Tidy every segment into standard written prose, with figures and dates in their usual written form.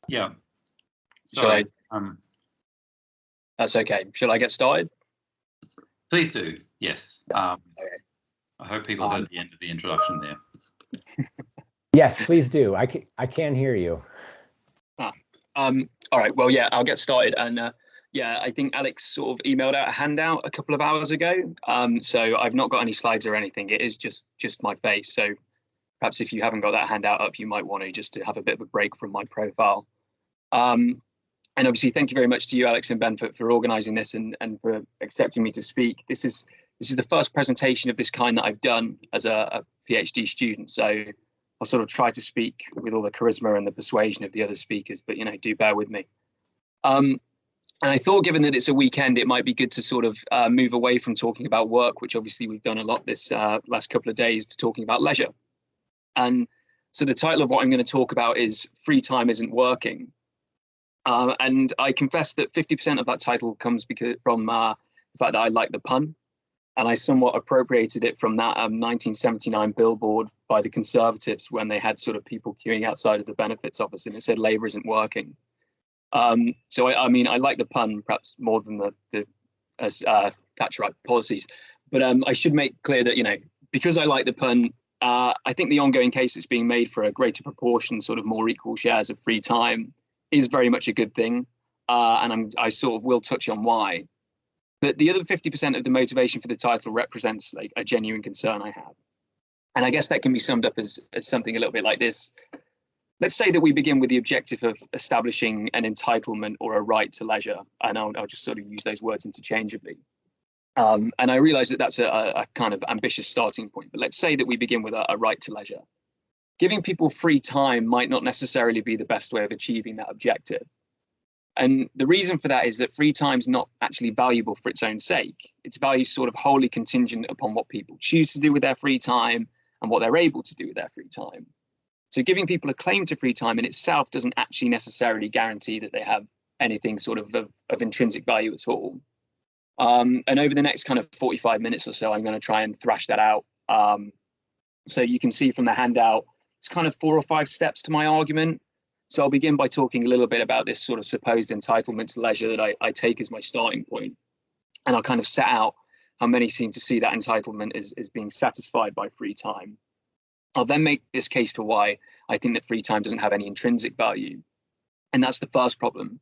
Yeah. Sorry. That's okay. Shall I get started? Please do. Yes. Okay. I hope people heard the end of the introduction there. Yes, please do. I can hear you. All right. Well, yeah, I'll get started. And yeah, I think Alex sort of emailed out a handout a couple of hours ago. So I've not got any slides or anything. It is just my face. So perhaps if you haven't got that handout up, you might want to just to have a bit of a break from my profile. And obviously, thank you very much to you, Alex and Ben, for organising this and for accepting me to speak. This is the first presentation of this kind that I've done as a PhD student. So I'll sort of try to speak with all the charisma and the persuasion of the other speakers, but, you know, do bear with me. And I thought, given that it's a weekend, it might be good to sort of move away from talking about work, which obviously we've done a lot this last couple of days, to talking about leisure. And so the title of what I'm going to talk about is Free Time Isn't Working. And I confess that 50% of that title comes from the fact that I like the pun. And I somewhat appropriated it from that 1979 billboard by the Conservatives when they had sort of people queuing outside of the benefits office and it said Labour isn't working. So I mean, I like the pun perhaps more than the Thatcherite policies. But I should make clear that, you know, because I like the pun, I think the ongoing case that's being made for a greater proportion, sort of more equal shares of free time, is very much a good thing. And I sort of will touch on why. But the other 50% of the motivation for the title represents like a genuine concern I have. And I guess that can be summed up as something a little bit like this. Let's say that we begin with the objective of establishing an entitlement or a right to leisure. And I'll just sort of use those words interchangeably. And I realize that that's a kind of ambitious starting point. But let's say that we begin with a right to leisure. Giving people free time might not necessarily be the best way of achieving that objective. And the reason for that is that free time is not actually valuable for its own sake. Its value is sort of wholly contingent upon what people choose to do with their free time and what they're able to do with their free time. So giving people a claim to free time in itself doesn't actually necessarily guarantee that they have anything sort of intrinsic value at all. And over the next kind of 45 minutes or so, I'm going to try and thrash that out. So you can see from the handout, it's kind of 4 or 5 steps to my argument. So I'll begin by talking a little bit about this sort of supposed entitlement to leisure that I take as my starting point. And I'll kind of set out how many seem to see that entitlement as being satisfied by free time. I'll then make this case for why I think that free time doesn't have any intrinsic value. And that's the first problem.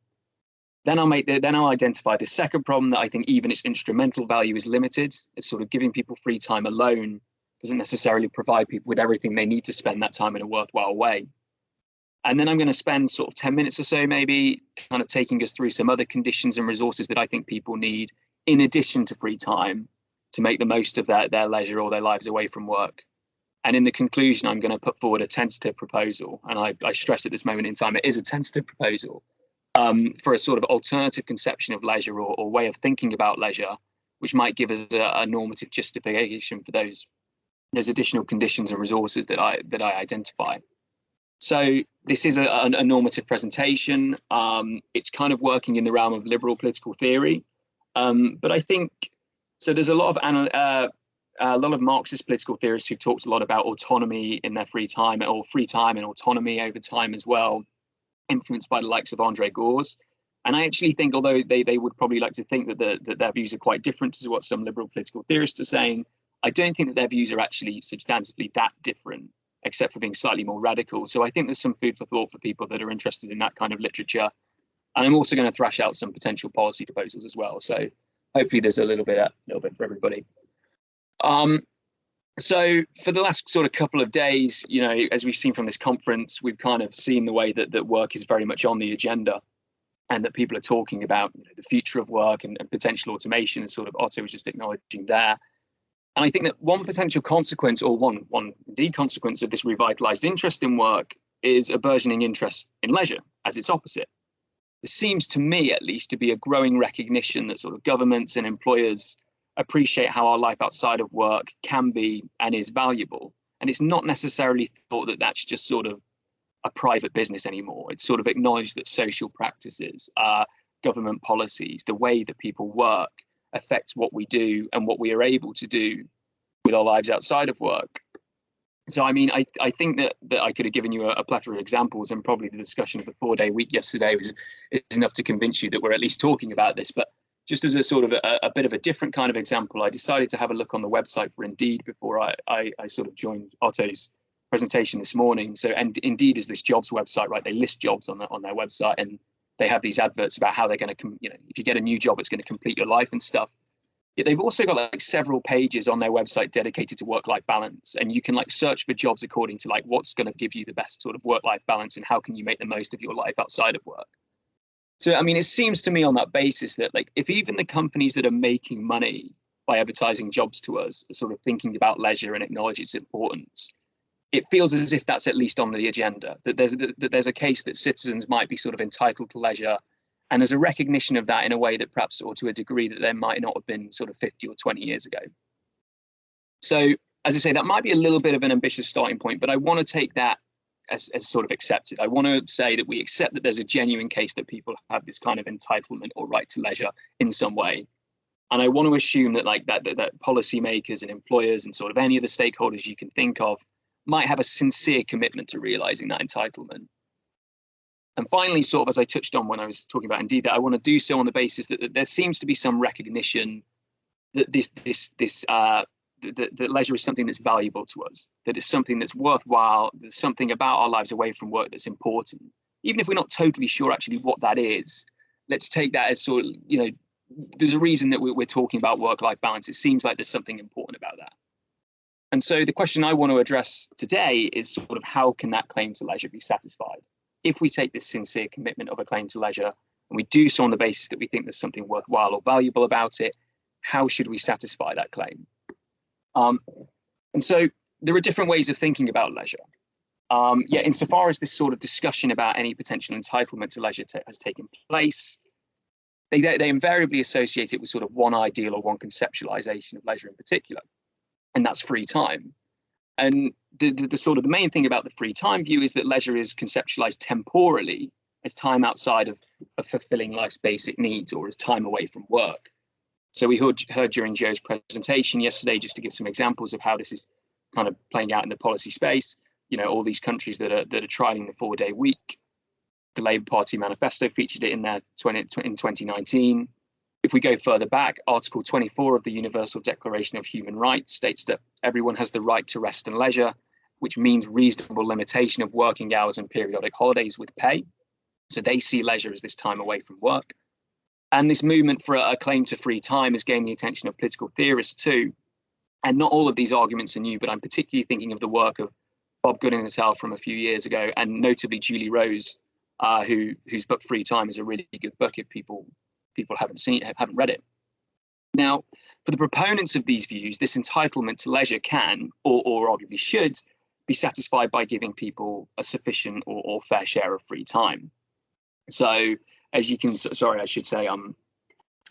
Then I'll identify the second problem, that I think even its instrumental value is limited. It's sort of giving people free time alone doesn't necessarily provide people with everything they need to spend that time in a worthwhile way. And then I'm going to spend sort of 10 minutes or so, maybe kind of taking us through some other conditions and resources that I think people need in addition to free time to make the most of their leisure or their lives away from work. And in the conclusion, I'm going to put forward a tentative proposal. And I stress at this moment in time, it is a tentative proposal for a sort of alternative conception of leisure or way of thinking about leisure, which might give us a normative justification for those additional conditions and resources that I identify. So this is a normative presentation. It's kind of working in the realm of liberal political theory, but I think so. There's a lot of Marxist political theorists who've talked a lot about autonomy in their free time, or free time and autonomy over time as well, influenced by the likes of Andre Gors. And I actually think, although they would probably like to think that their views are quite different to what some liberal political theorists are saying, I don't think that their views are actually substantively that different, except for being slightly more radical. So I think there's some food for thought for people that are interested in that kind of literature. And I'm also going to thrash out some potential policy proposals as well. So hopefully there's a little bit for everybody. So for the last sort of couple of days, you know, as we've seen from this conference, we've kind of seen the way that work is very much on the agenda, and that people are talking about, you know, the future of work and potential automation, as sort of Otto was just acknowledging there. And I think that one potential consequence, or one indeed consequence, of this revitalized interest in work is a burgeoning interest in leisure as its opposite. There seems to me, at least, to be a growing recognition that sort of governments and employers appreciate how our life outside of work can be and is valuable. And it's not necessarily thought that that's just sort of a private business anymore. It's sort of acknowledged that social practices, government policies, the way that people work affects what we do and what we are able to do with our lives outside of work. So, I mean, I think that I could have given you a plethora of examples, and probably the discussion of the 4-day week yesterday is enough to convince you that we're at least talking about this. But just as a sort of a bit of a different kind of example, I decided to have a look on the website for Indeed before I sort of joined Otto's presentation this morning. So, and Indeed is this jobs website, right? They list jobs on their website, and they have these adverts about how they're going to, if you get a new job, it's going to complete your life and stuff. Yet they've also got like several pages on their website dedicated to work-life balance, and you can like search for jobs according to like what's going to give you the best sort of work-life balance and how can you make the most of your life outside of work. So, I mean, it seems to me on that basis that like if even the companies that are making money by advertising jobs to us are sort of thinking about leisure and acknowledge its importance, it feels as if that's at least on the agenda, that there's a case that citizens might be sort of entitled to leisure. And there's a recognition of that in a way that perhaps, or to a degree that there might not have been sort of 50 or 20 years ago. So, as I say, that might be a little bit of an ambitious starting point, but I want to take that as sort of accepted. I want to say that we accept that there's a genuine case that people have this kind of entitlement or right to leisure in some way. And I want to assume that like that policymakers and employers and sort of any of the stakeholders you can think of might have a sincere commitment to realizing that entitlement. And finally, sort of as I touched on when I was talking about Indeed, that I want to do so on the basis that there seems to be some recognition that that leisure is something that's valuable to us, that it's something that's worthwhile, there's something about our lives away from work that's important. Even if we're not totally sure actually what that is, let's take that as sort of, there's a reason that we're talking about work-life balance. It seems like there's something important about that. And so the question I want to address today is sort of how can that claim to leisure be satisfied? If we take this sincere commitment of a claim to leisure and we do so on the basis that we think there's something worthwhile or valuable about it, how should we satisfy that claim? And so there are different ways of thinking about leisure. Insofar as this sort of discussion about any potential entitlement to leisure has taken place, they invariably associate it with sort of one ideal or one conceptualization of leisure in particular, and that's free time. And the sort of the main thing about the free time view is that leisure is conceptualized temporally as time outside of fulfilling life's basic needs or as time away from work. So we heard during Joe's presentation yesterday, just to give some examples of how this is kind of playing out in the policy space, all these countries that are trialing the 4-day week. The Labour Party manifesto featured it in in 2019. If we go further back, Article 24 of the Universal Declaration of Human Rights states that everyone has the right to rest and leisure, which means reasonable limitation of working hours and periodic holidays with pay. So they see leisure as this time away from work. And this movement for a claim to free time has gained the attention of political theorists too. And not all of these arguments are new, but I'm particularly thinking of the work of Bob Gooding et al. From a few years ago, and notably Julie Rose, whose book Free Time is a really good book if people haven't read it. Now, for the proponents of these views, this entitlement to leisure can, or arguably should, be satisfied by giving people a sufficient or fair share of free time. So, as you can, sorry, I should say, I'm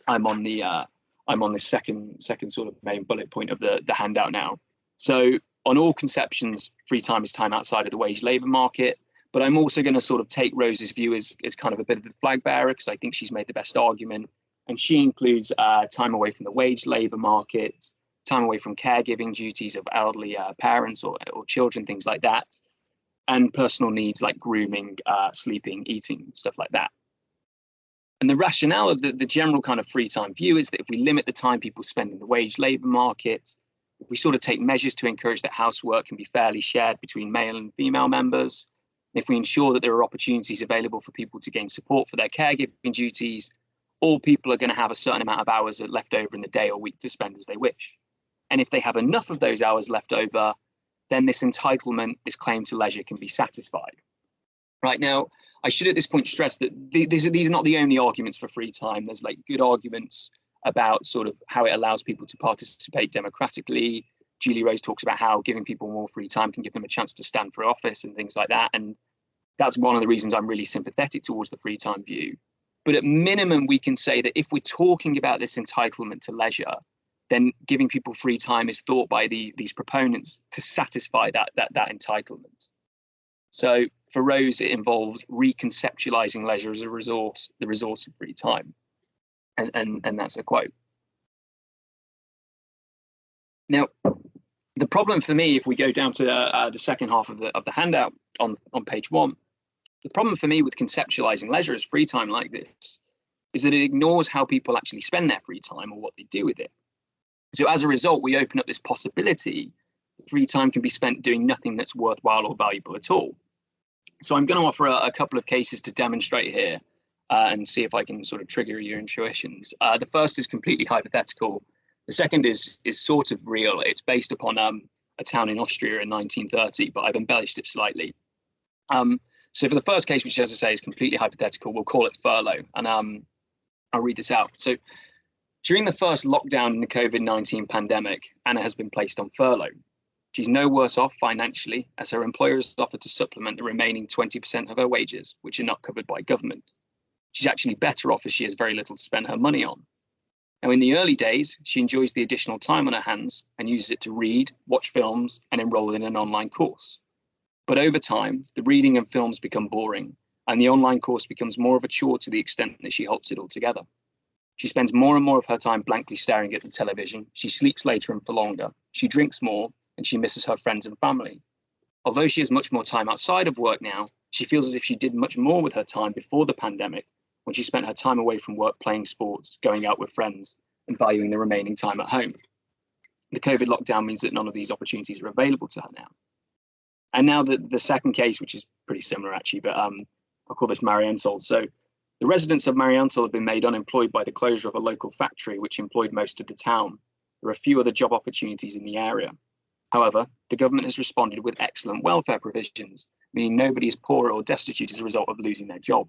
on the second sort of main bullet point of the handout now. So, on all conceptions, free time is time outside of the wage labour market. But I'm also going to sort of take Rose's view as kind of a bit of the flag bearer, because I think she's made the best argument. And she includes time away from the wage labour market, time away from caregiving duties of elderly parents or children, things like that, and personal needs like grooming, sleeping, eating, stuff like that. And the rationale of the general kind of free time view is that if we limit the time people spend in the wage labour market, if we sort of take measures to encourage that housework can be fairly shared between male and female members, if we ensure that there are opportunities available for people to gain support for their caregiving duties, all people are going to have a certain amount of hours left over in the day or week to spend as they wish. And if they have enough of those hours left over, then this entitlement, this claim to leisure can be satisfied. Right now, I should at this point stress that these are not the only arguments for free time. There's like good arguments about sort of how it allows people to participate democratically. Julie Rose talks about how giving people more free time can give them a chance to stand for office and things like that. And that's one of the reasons I'm really sympathetic towards the free time view. But at minimum, we can say that if we're talking about this entitlement to leisure, then giving people free time is thought by these proponents to satisfy that entitlement. So for Rose, it involves reconceptualizing leisure as a resource, the resource of free time. And that's a quote. Now, The problem for me, if we go down to the second half of the handout on page 1, the problem for me with conceptualizing leisure as free time like this is that it ignores how people actually spend their free time or what they do with it. So as a result, we open up this possibility that free time can be spent doing nothing that's worthwhile or valuable at all. So I'm going to offer a couple of cases to demonstrate here and see if I can sort of trigger your intuitions. The first is completely hypothetical. The second is sort of real. It's based upon a town in Austria in 1930, but I've embellished it slightly. So for the first case, which, as I say, is completely hypothetical, we'll call it furlough. And I'll read this out. So during the first lockdown in the COVID-19 pandemic, Anna has been placed on furlough. She's no worse off financially, as her employer has offered to supplement the remaining 20% of her wages, which are not covered by government. She's actually better off as she has very little to spend her money on. Now, in the early days, she enjoys the additional time on her hands and uses it to read, watch films, and enroll in an online course. But over time, the reading and films become boring, and the online course becomes more of a chore to the extent that she halts it altogether. She spends more and more of her time blankly staring at the television. She sleeps later and for longer. She drinks more, and she misses her friends and family. Although she has much more time outside of work now, she feels as if she did much more with her time before the pandemic, when she spent her time away from work playing sports, going out with friends, and valuing the remaining time at home. The COVID lockdown means that none of these opportunities are available to her now. And now the second case, which is pretty similar actually, but I'll call this Marienthal. So the residents of Marienthal have been made unemployed by the closure of a local factory, which employed most of the town. There are few other job opportunities in the area. However, the government has responded with excellent welfare provisions, meaning nobody is poor or destitute as a result of losing their job.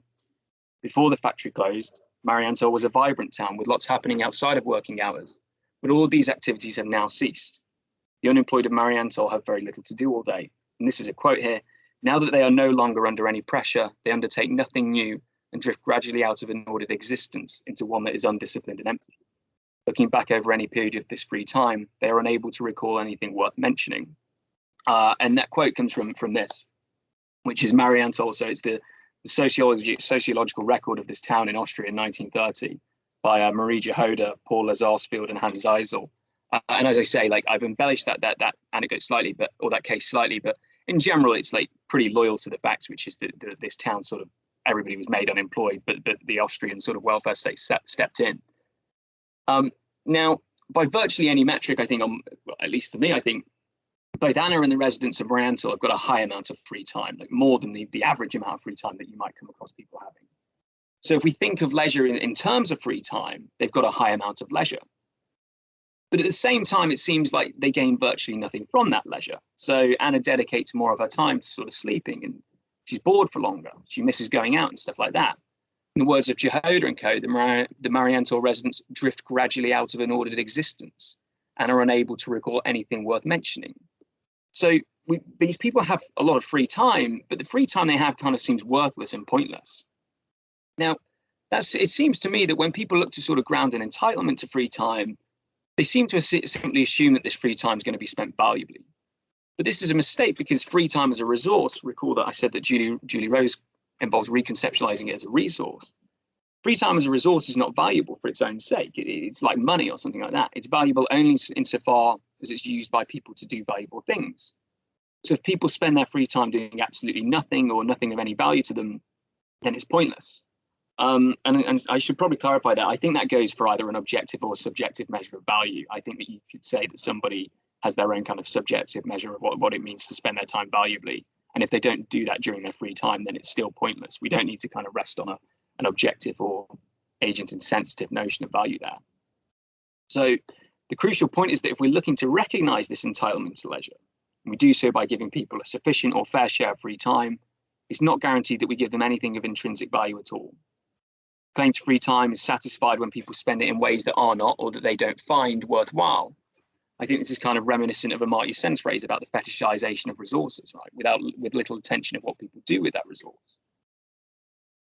Before the factory closed, Marienthal was a vibrant town with lots happening outside of working hours, but all of these activities have now ceased. The unemployed of Marienthal have very little to do all day. And this is a quote here: "Now that they are no longer under any pressure, they undertake nothing new and drift gradually out of an ordered existence into one that is undisciplined and empty. Looking back over any period of this free time, they are unable to recall anything worth mentioning." And that quote comes from this, which is Marienthal. So it's the sociological record of this town in Austria in 1930 by Marija Hoda, Paul Lazarsfeld, and Hans Zeisel. And as I say, like, I've embellished that anecdote slightly, or that case slightly, but in general, it's like pretty loyal to the facts, which is that this town sort of, everybody was made unemployed, but the Austrian sort of welfare state stepped in. Now, by virtually any metric, I think, well, at least for me, I think both Anna and the residents of Marienthal have got a high amount of free time, like more than the average amount of free time that you might come across people having. So if we think of leisure in terms of free time, they've got a high amount of leisure. But at the same time, it seems like they gain virtually nothing from that leisure. So Anna dedicates more of her time to sort of sleeping, and she's bored for longer. She misses going out and stuff like that. In the words of Jehoda and co, the Marienthal residents drift gradually out of an ordered existence and are unable to recall anything worth mentioning. So these people have a lot of free time, but the free time they have kind of seems worthless and pointless. Now, it seems to me that when people look to sort of ground an entitlement to free time, they seem to simply assume that this free time is going to be spent valuably. But this is a mistake, because free time as a resource, recall that I said that Julie Rose involves reconceptualizing it as a resource. Free time as a resource is not valuable for its own sake. It's like money or something like that. It's valuable only insofar as it's used by people to do valuable things. So if people spend their free time doing absolutely nothing or nothing of any value to them, then it's pointless. And I should probably clarify that. I think that goes for either an objective or subjective measure of value. I think that you could say that somebody has their own kind of subjective measure of what it means to spend their time valuably. And if they don't do that during their free time, then it's still pointless. We don't need to kind of rest on an objective or agent insensitive notion of value there. So the crucial point is that if we're looking to recognize this entitlement to leisure, and we do so by giving people a sufficient or fair share of free time, it's not guaranteed that we give them anything of intrinsic value at all. Claim to free time is satisfied when people spend it in ways that are not, or that they don't find worthwhile. I think this is kind of reminiscent of Amartya Sen's phrase about the fetishization of resources, right? With little attention of what people do with that resource.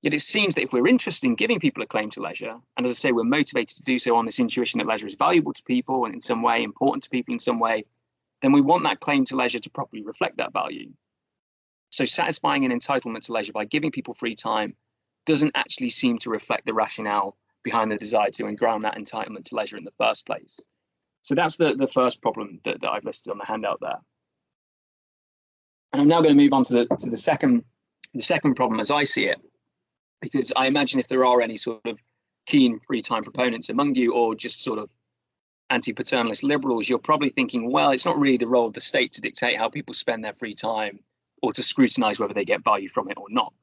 Yet it seems that if we're interested in giving people a claim to leisure, and as I say, we're motivated to do so on this intuition that leisure is valuable to people and in some way, important to people in some way, then we want that claim to leisure to properly reflect that value. So satisfying an entitlement to leisure by giving people free time doesn't actually seem to reflect the rationale behind the desire to enground that entitlement to leisure in the first place. So that's the first problem that I've listed on the handout there. And I'm now going to move on to the second problem as I see it, because I imagine if there are any sort of keen free time proponents among you, or just sort of anti-paternalist liberals, you're probably thinking, well, it's not really the role of the state to dictate how people spend their free time or to scrutinize whether they get value from it or not.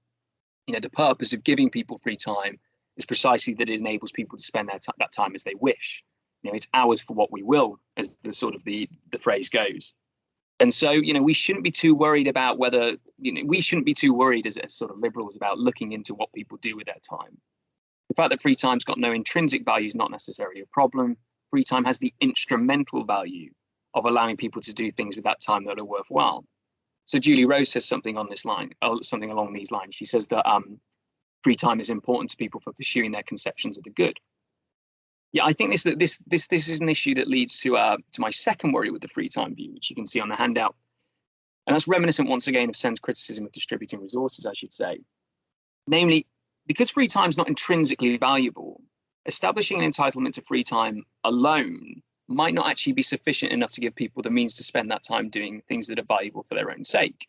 You know, the purpose of giving people free time is precisely that it enables people to spend that time as they wish. You know, it's ours for what we will, as the sort of the phrase goes. And so, you know, we shouldn't be too worried about whether, you know, we shouldn't be too worried as sort of liberals about looking into what people do with their time. The fact that free time's got no intrinsic value is not necessarily a problem. Free time has the instrumental value of allowing people to do things with that time that are worthwhile. So Julie Rose says something on this line, something along these lines. She says that free time is important to people for pursuing their conceptions of the good. Yeah, I think this is an issue that leads to my second worry with the free time view, which you can see on the handout. And that's reminiscent once again of Sen's criticism of distributing resources, I should say. Namely, because free time is not intrinsically valuable, establishing an entitlement to free time alone might not actually be sufficient enough to give people the means to spend that time doing things that are valuable for their own sake.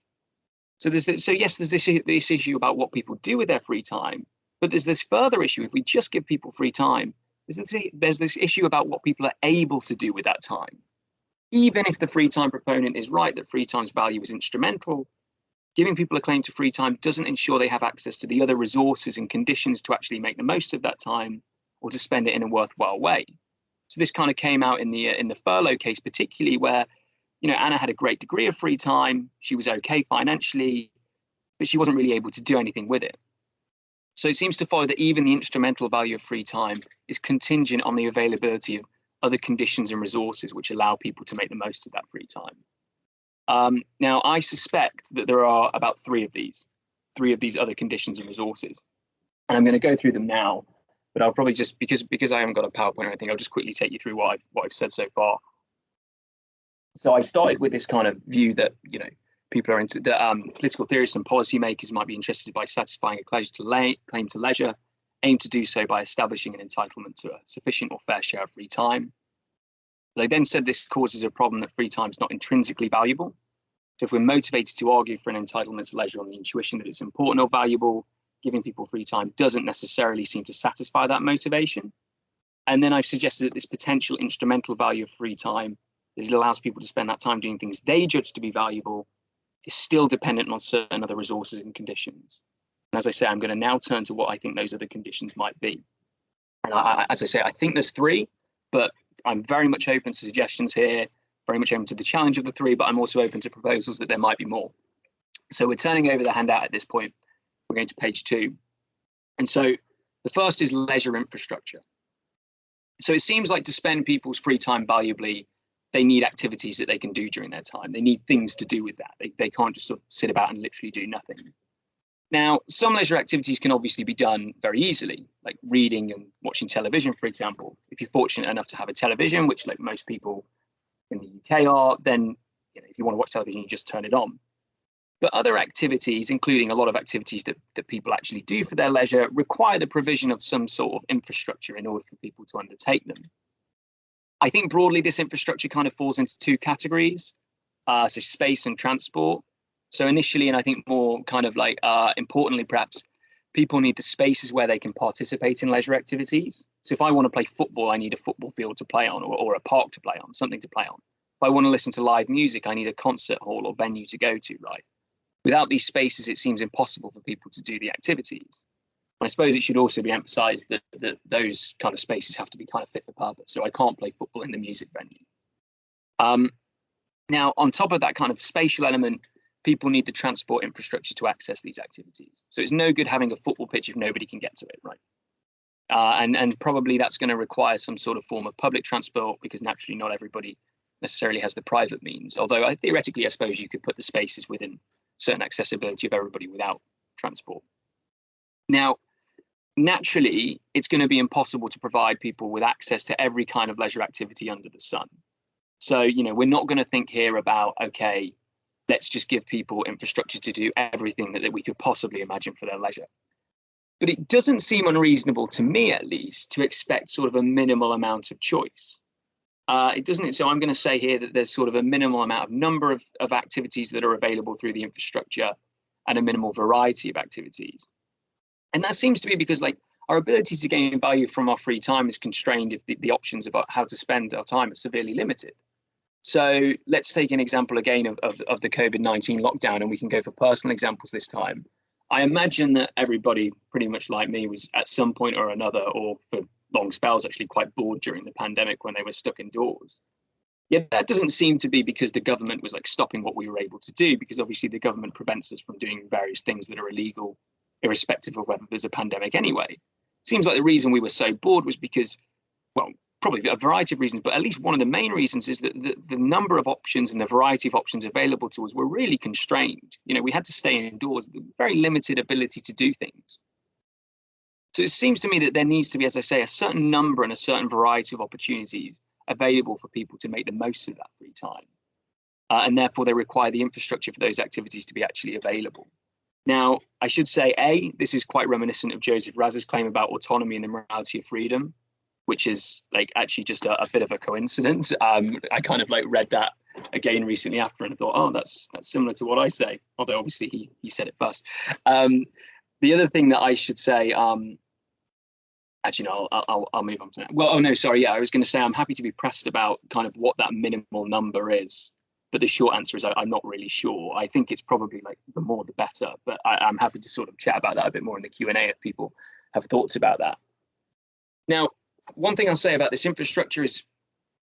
So there's this issue about what people do with their free time, but there's this further issue. If we just give people free time, there's this issue about what people are able to do with that time. Even if the free time proponent is right that free time's value is instrumental, giving people a claim to free time doesn't ensure they have access to the other resources and conditions to actually make the most of that time or to spend it in a worthwhile way. So this kind of came out in the furlough case, particularly where, you know, Anna had a great degree of free time. She was okay financially, but she wasn't really able to do anything with it. So it seems to follow that even the instrumental value of free time is contingent on the availability of other conditions and resources which allow people to make the most of that free time. Now, I suspect that there are about three of these other conditions and resources. And I'm going to go through them now, but I'll probably just, because I haven't got a PowerPoint or anything, I'll just quickly take you through what I've said so far. So I started with this kind of view that, you know, people are into the political theorists and policymakers might be interested by satisfying a claim to leisure, aim to do so by establishing an entitlement to a sufficient or fair share of free time. They then said this causes a problem that free time is not intrinsically valuable. So if we're motivated to argue for an entitlement to leisure on the intuition that it's important or valuable, giving people free time doesn't necessarily seem to satisfy that motivation. And then I've suggested that this potential instrumental value of free time, that it allows people to spend that time doing things they judge to be valuable, is still dependent on certain other resources and conditions. And as I say, I'm going to now turn to what I think those other conditions might be. And as I say, I think there's three, but I'm very much open to suggestions here, very much open to the challenge of the three, but I'm also open to proposals that there might be more. So we're turning over the handout at this point. We're going to page 2. And so the first is leisure infrastructure. So it seems like to spend people's free time valuably, they need activities that they can do during their time. They need things to do with that. They can't just sort of sit about and literally do nothing. Now, some leisure activities can obviously be done very easily, like reading and watching television, for example. If you're fortunate enough to have a television, which like most people in the UK are, then if you want to watch television, you just turn it on. But other activities, including a lot of activities that people actually do for their leisure, require the provision of some sort of infrastructure in order for people to undertake them. I think broadly this infrastructure kind of falls into two categories, so space and transport. So initially, and I think more kind of like importantly perhaps, people need the spaces where they can participate in leisure activities. So if I want to play football, I need a football field to play on, or a park to play on, something to play on. If I want to listen to live music, I need a concert hall or venue to go to, right? Without these spaces, it seems impossible for people to do the activities. And I suppose it should also be emphasized that those kind of spaces have to be kind of fit for purpose. So I can't play football in the music venue. Now, on top of that kind of spatial element, people need the transport infrastructure to access these activities. So it's no good having a football pitch if nobody can get to it, right? And probably that's going to require some sort of form of public transport, because naturally not everybody necessarily has the private means. Although theoretically, I suppose you could put the spaces within certain accessibility of everybody without transport. Now, naturally, it's going to be impossible to provide people with access to every kind of leisure activity under the sun. So, we're not going to think here about, okay, let's just give people infrastructure to do everything that we could possibly imagine for their leisure. But it doesn't seem unreasonable to me, at least, to expect sort of a minimal amount of choice. It doesn't. So I'm going to say here that there's sort of a minimal amount of number of activities that are available through the infrastructure and a minimal variety of activities. And that seems to be because like our ability to gain value from our free time is constrained if the options about how to spend our time are severely limited. So let's take an example again of the COVID-19 lockdown, and we can go for personal examples this time. I imagine that everybody pretty much like me was at some point or another, or for long spells, actually quite bored during the pandemic when they were stuck indoors. Yet that doesn't seem to be because the government was like stopping what we were able to do, because obviously the government prevents us from doing various things that are illegal, irrespective of whether there's a pandemic anyway. Seems like the reason we were so bored was because, well, probably a variety of reasons, but at least one of the main reasons is that the number of options and the variety of options available to us were really constrained. You know, we had to stay indoors, very limited ability to do things. So it seems to me that there needs to be, as I say, a certain number and a certain variety of opportunities available for people to make the most of that free time. And therefore they require the infrastructure for those activities to be actually available. Now, I should say, this is quite reminiscent of Joseph Raz's claim about autonomy and the morality of freedom, which is like actually just a bit of a coincidence. I kind of like read that again recently after and thought, oh, that's similar to what I say, although obviously he said it first. The other thing that I should say, actually, no, I'll move on to that. Well, oh no, sorry, yeah, I was going to say I'm happy to be pressed about kind of what that minimal number is. But the short answer is I'm not really sure. I think it's probably like the more the better, but I'm happy to sort of chat about that a bit more in the Q&A if people have thoughts about that. Now, one thing I'll say about this infrastructure is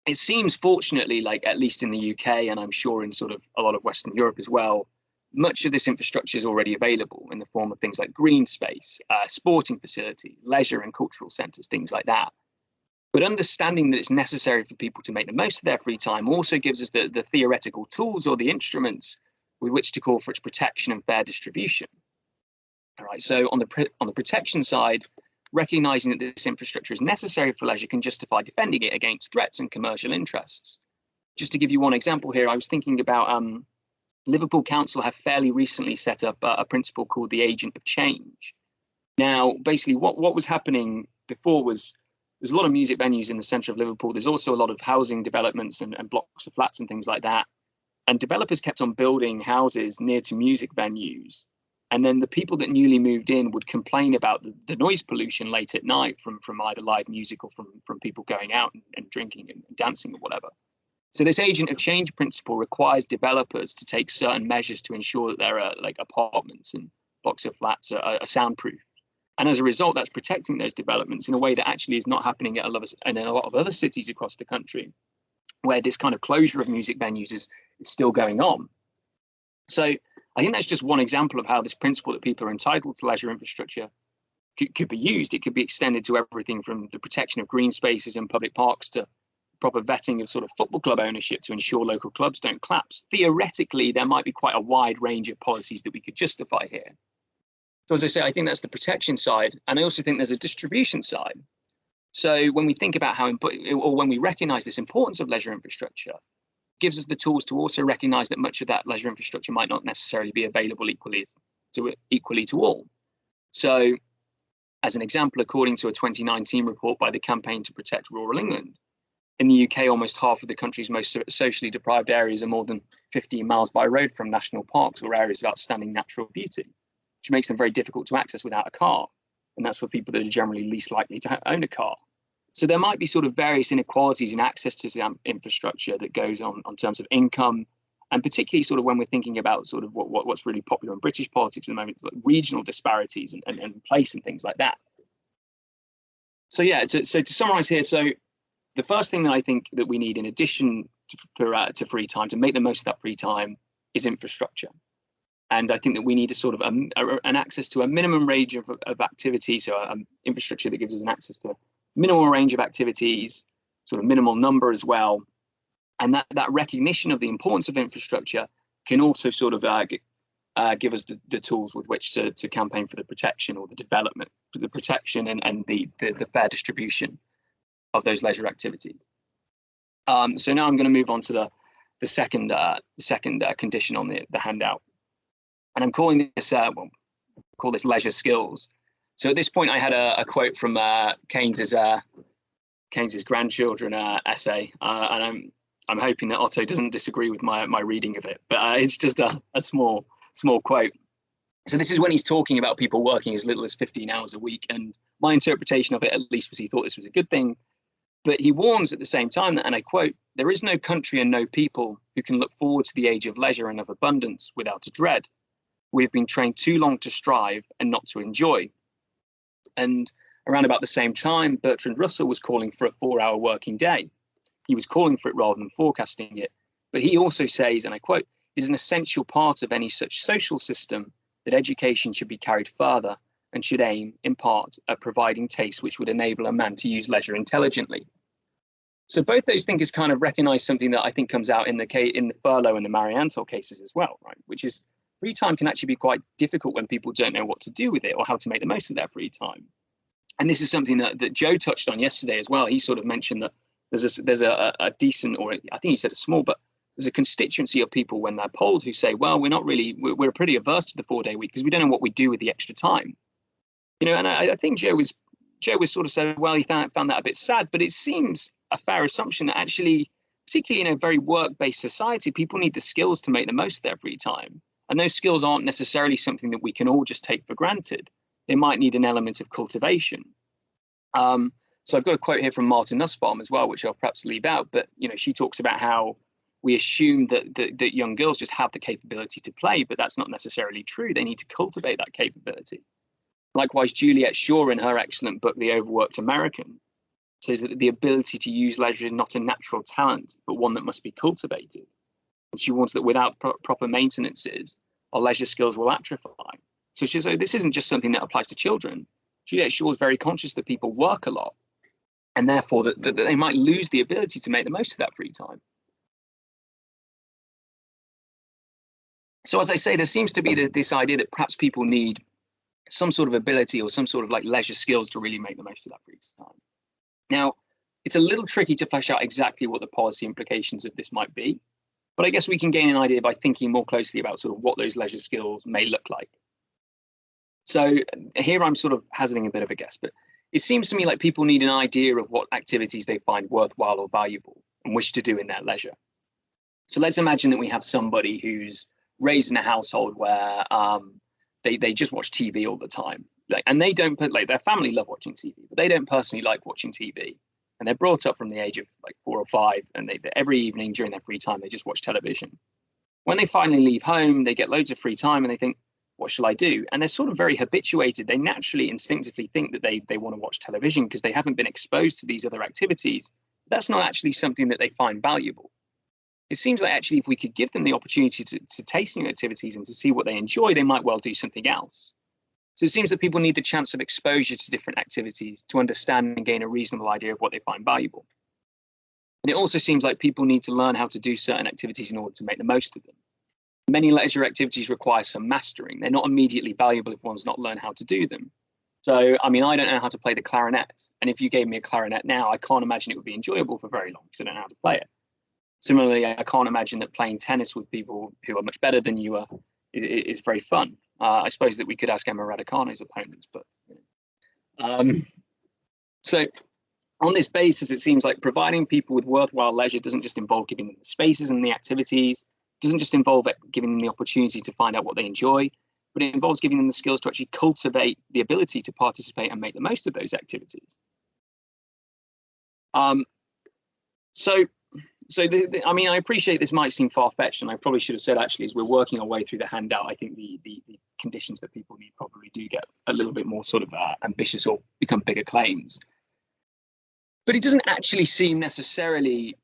it seems, fortunately, like at least in the UK, and I'm sure in sort of a lot of Western Europe as well, much of this infrastructure is already available in the form of things like green space, sporting facilities, leisure and cultural centres, things like that. But understanding that it's necessary for people to make the most of their free time also gives us the theoretical tools or the instruments with which to call for its protection and fair distribution. All right, so on the protection side, recognising that this infrastructure is necessary for leisure can justify defending it against threats and commercial interests. Just to give you one example here, I was thinking about Liverpool Council have fairly recently set up a principle called the agent of change. Now, basically what was happening before was there's a lot of music venues in the centre of Liverpool. There's also a lot of housing developments and blocks of flats and things like that. And developers kept on building houses near to music venues. And then the people that newly moved in would complain about the noise pollution late at night from either live music or from people going out and drinking and dancing or whatever. So this agent of change principle requires developers to take certain measures to ensure that their like apartments and blocks of flats are soundproof. And as a result, that's protecting those developments in a way that actually is not happening in a lot of other cities across the country, where this kind of closure of music venues is still going on. So I think that's just one example of how this principle that people are entitled to leisure infrastructure could be used. It could be extended to everything from the protection of green spaces and public parks to proper vetting of sort of football club ownership to ensure local clubs don't collapse. Theoretically, there might be quite a wide range of policies that we could justify here. So as I say, I think that's the protection side. And I also think there's a distribution side. So when we think about when we recognize this importance of leisure infrastructure, it gives us the tools to also recognize that much of that leisure infrastructure might not necessarily be available equally to all. So as an example, according to a 2019 report by the Campaign to Protect Rural England, in the UK, almost half of the country's most socially deprived areas are more than 15 miles by road from national parks or areas of outstanding natural beauty, which makes them very difficult to access without a car. And that's for people that are generally least likely to own a car. So there might be sort of various inequalities in access to infrastructure that goes on terms of income, and particularly sort of when we're thinking about sort of what's really popular in British politics at the moment, like regional disparities and place and things like that. So yeah, so to summarize here, so the first thing that I think that we need in addition to free time, to make the most of that free time, is infrastructure. And I think that we need a sort of an access to a minimum range of activities, so infrastructure that gives us an access to minimal range of activities, sort of minimal number as well. And that recognition of the importance of infrastructure can also sort of give us the tools with which to campaign for the protection or the development, for the protection and the fair distribution of those leisure activities. So now I'm going to move on to the second condition on the handout. And I'm calling this, call this leisure skills. So at this point, I had a quote from Keynes's Keynes's grandchildren essay, and I'm hoping that Otto doesn't disagree with my reading of it. But it's just a small quote. So this is when he's talking about people working as little as 15 hours a week, and my interpretation of it, at least, was he thought this was a good thing. But he warns at the same time that, and I quote, "There is no country and no people who can look forward to the age of leisure and of abundance without a dread. We have been trained too long to strive and not to enjoy." And around about the same time, Bertrand Russell was calling for a 4-hour working day. He was calling for it rather than forecasting it. But he also says, and I quote, "It is an essential part of any such social system that education should be carried further and should aim, in part, at providing tastes which would enable a man to use leisure intelligently." So both those thinkers kind of recognize something that I think comes out in the Furlow and the Marianthal cases as well, right? Which is free time can actually be quite difficult when people don't know what to do with it or how to make the most of their free time. And this is something that Joe touched on yesterday as well. He sort of mentioned that there's a decent, or I think he said a small, but there's a constituency of people when they're polled who say, well, we're pretty averse to the 4-day week because we don't know what we do with the extra time. You know, and I think Joe was sort of said, well, he found that a bit sad, but it seems a fair assumption that actually, particularly in a very work-based society, people need the skills to make the most of their free time. And those skills aren't necessarily something that we can all just take for granted. They might need an element of cultivation. So I've got a quote here from Marta Nussbaum as well, which I'll perhaps leave out, but you know, she talks about how we assume that young girls just have the capability to play, but that's not necessarily true. They need to cultivate that capability. Likewise, Juliet Shaw, in her excellent book, The Overworked American, says that the ability to use leisure is not a natural talent, but one that must be cultivated. And she warns that without proper maintenances, our leisure skills will atrophy. So she says, this isn't just something that applies to children. Juliet Shaw is very conscious that people work a lot, and therefore that they might lose the ability to make the most of that free time. So as I say, there seems to be this idea that perhaps people need some sort of ability or some sort of like leisure skills to really make the most of that free time. Now, it's a little tricky to flesh out exactly what the policy implications of this might be, but I guess we can gain an idea by thinking more closely about sort of what those leisure skills may look like. So here I'm sort of hazarding a bit of a guess, but it seems to me like people need an idea of what activities they find worthwhile or valuable and wish to do in their leisure. So let's imagine that we have somebody who's raised in a household where they just watch TV all the time. And they don't put, like, their family love watching TV, but they don't personally like watching TV. And they're brought up from the age of like 4 or 5, and they every evening during their free time, they just watch television. When they finally leave home, they get loads of free time and they think, what shall I do? And they're sort of very habituated. They naturally, instinctively think that they want to watch television because they haven't been exposed to these other activities. That's not actually something that they find valuable. It seems like actually if we could give them the opportunity to taste new activities and to see what they enjoy, they might well do something else. So it seems that people need the chance of exposure to different activities to understand and gain a reasonable idea of what they find valuable. And it also seems like people need to learn how to do certain activities in order to make the most of them. Many leisure activities require some mastering. They're not immediately valuable if one's not learned how to do them. So, I mean, I don't know how to play the clarinet. And if you gave me a clarinet now, I can't imagine it would be enjoyable for very long because I don't know how to play it. Similarly, I can't imagine that playing tennis with people who are much better than you are is very fun. I suppose that we could ask Emma Raducanu's opponents, but so on this basis, it seems like providing people with worthwhile leisure doesn't just involve giving them the spaces and the activities, doesn't just involve giving them the opportunity to find out what they enjoy, but it involves giving them the skills to actually cultivate the ability to participate and make the most of those activities. I mean, I appreciate this might seem far-fetched, and I probably should have said actually as we're working our way through the handout, I think the conditions that people need probably do get a little bit more sort of ambitious or become bigger claims. But it doesn't actually seem necessarily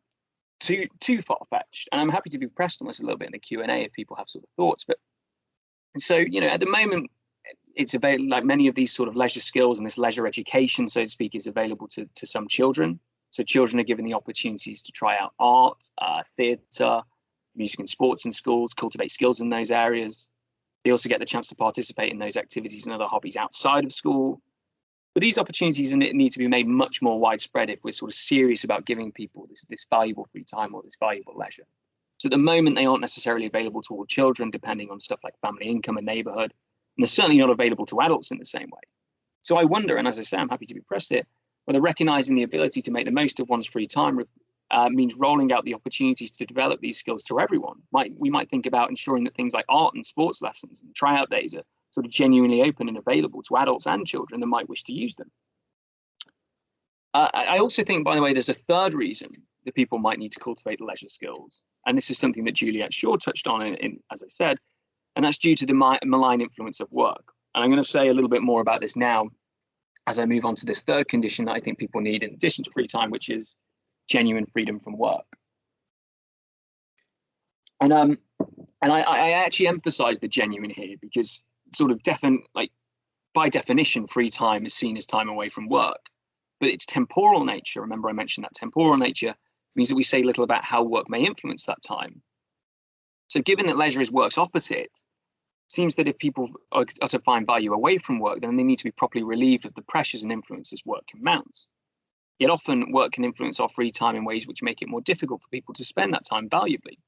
too far-fetched, and I'm happy to be pressed on this a little bit in the Q&A if people have sort of thoughts. But so, you know, at the moment, it's available, like many of these sort of leisure skills and this leisure education, so to speak, is available to some children. So children are given the opportunities to try out art, theatre, music and sports in schools, cultivate skills in those areas. They also get the chance to participate in those activities and other hobbies outside of school. But these opportunities need to be made much more widespread if we're sort of serious about giving people this valuable free time or this valuable leisure. So at the moment, they aren't necessarily available to all children, depending on stuff like family income and neighbourhood. And they're certainly not available to adults in the same way. So I wonder, and as I say, I'm happy to be pressed here, Whether recognizing the ability to make the most of one's free time means rolling out the opportunities to develop these skills to everyone. We might think about ensuring that things like art and sports lessons and tryout days are sort of genuinely open and available to adults and children that might wish to use them. I also think, by the way, there's a third reason that people might need to cultivate the leisure skills. And this is something that Juliet Shaw touched on, as I said, and that's due to the malign influence of work. And I'm going to say a little bit more about this now as I move on to this third condition that I think people need in addition to free time, which is genuine freedom from work. And I actually emphasize the genuine here because sort of by definition, free time is seen as time away from work. But its temporal nature, remember I mentioned that temporal nature, means that we say little about how work may influence that time. So given that leisure is work's opposite, it seems that if people are to find value away from work, then they need to be properly relieved of the pressures and influences work can mount. Yet often work can influence our free time in ways which make it more difficult for people to spend that time valuably.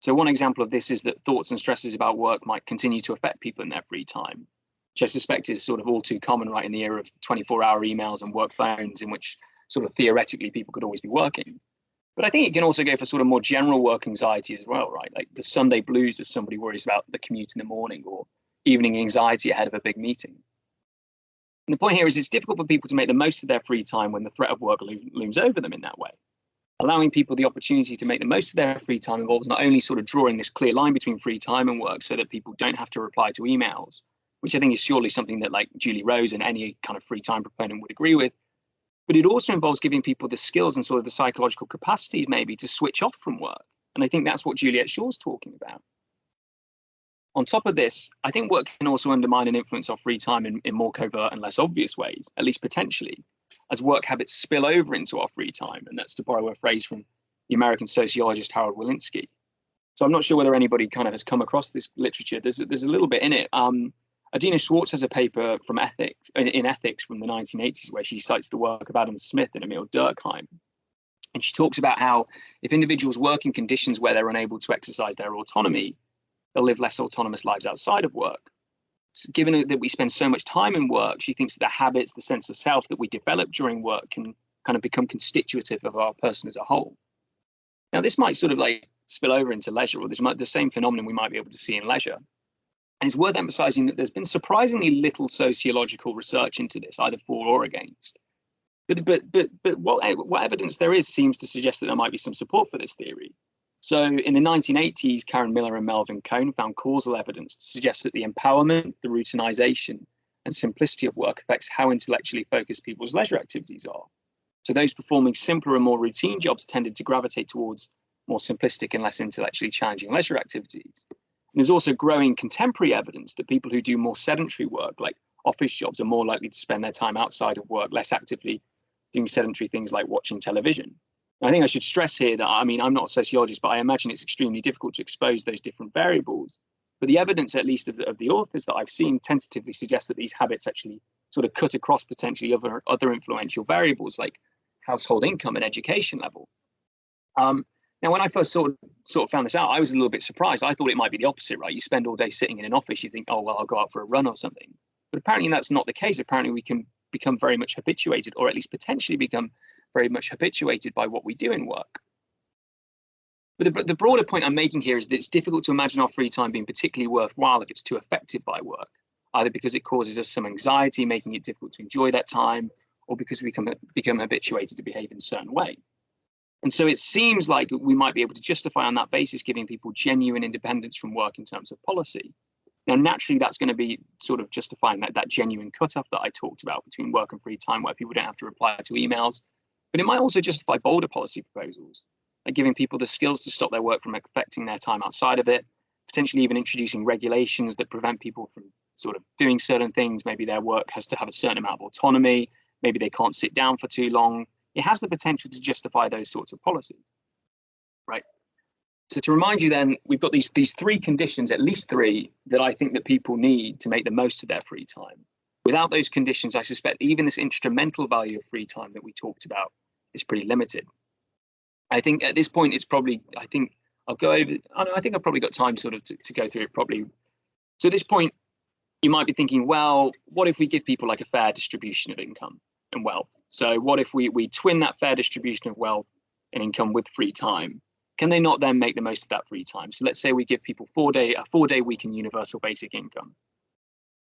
So one example of this is that thoughts and stresses about work might continue to affect people in their free time, which I suspect is sort of all too common right in the era of 24-hour emails and work phones, in which sort of theoretically people could always be working. But I think it can also go for sort of more general work anxiety as well, right? Like the Sunday blues as somebody worries about the commute in the morning, or evening anxiety ahead of a big meeting. And the point here is it's difficult for people to make the most of their free time when the threat of work looms over them in that way. Allowing people the opportunity to make the most of their free time involves not only sort of drawing this clear line between free time and work so that people don't have to reply to emails, which I think is surely something that like Julie Rose and any kind of free time proponent would agree with. But it also involves giving people the skills and sort of the psychological capacities maybe to switch off from work. And I think that's what Juliet Shaw's talking about. On top of this, I think work can also undermine and influence our free time in more covert and less obvious ways, at least potentially, as work habits spill over into our free time. And that's to borrow a phrase from the American sociologist Harold Walensky. So I'm not sure whether anybody kind of has come across this literature. There's a little bit in it. Adina Schwartz has a paper from in ethics from the 1980s where she cites the work of Adam Smith and Emil Durkheim. And she talks about how if individuals work in conditions where they're unable to exercise their autonomy, they'll live less autonomous lives outside of work. So given that we spend so much time in work, she thinks that the habits, the sense of self that we develop during work can kind of become constitutive of our person as a whole. Now, this might sort of like spill over into leisure, or the same phenomenon we might be able to see in leisure. And it's worth emphasizing that there's been surprisingly little sociological research into this, either for or against. But what evidence there is seems to suggest that there might be some support for this theory. So in the 1980s, Karen Miller and Melvin Cohn found causal evidence to suggest that the empowerment, the routinization, and simplicity of work affects how intellectually focused people's leisure activities are. So those performing simpler and more routine jobs tended to gravitate towards more simplistic and less intellectually challenging leisure activities. And there's also growing contemporary evidence that people who do more sedentary work, like office jobs, are more likely to spend their time outside of work, less actively doing sedentary things like watching television. And I think I should stress here that, I mean, I'm not a sociologist, but I imagine it's extremely difficult to expose those different variables. But the evidence, at least of the authors that I've seen, tentatively suggests that these habits actually sort of cut across potentially other influential variables like household income and education level. Now, when I first sort of found this out, I was a little bit surprised. I thought it might be the opposite, right? You spend all day sitting in an office, you think, oh, well, I'll go out for a run or something. But apparently that's not the case. Apparently we can become very much habituated, or at least potentially become very much habituated by what we do in work. But the broader point I'm making here is that it's difficult to imagine our free time being particularly worthwhile if it's too affected by work, either because it causes us some anxiety, making it difficult to enjoy that time, or because we become habituated to behave in a certain way. And so it seems like we might be able to justify on that basis giving people genuine independence from work in terms of policy. Now, naturally, that's going to be sort of justifying that genuine cutoff that I talked about between work and free time, where people don't have to reply to emails. But it might also justify bolder policy proposals, like giving people the skills to stop their work from affecting their time outside of it, potentially even introducing regulations that prevent people from sort of doing certain things. Maybe their work has to have a certain amount of autonomy. Maybe they can't sit down for too long. It has the potential to justify those sorts of policies, right? So to remind you then, we've got these three conditions, at least three, that I think that people need to make the most of their free time. Without those conditions, I suspect even this instrumental value of free time that we talked about is pretty limited. I think at this point, it's probably, I think I'll go over, I think I've probably got time sort of to go through it properly. So at this point, you might be thinking, well, what if we give people like a fair distribution of income? and wealth. So what if we twin that fair distribution of wealth and income with free time? Can they not then make the most of that free time? So let's say we give people a 4-day week in universal basic income,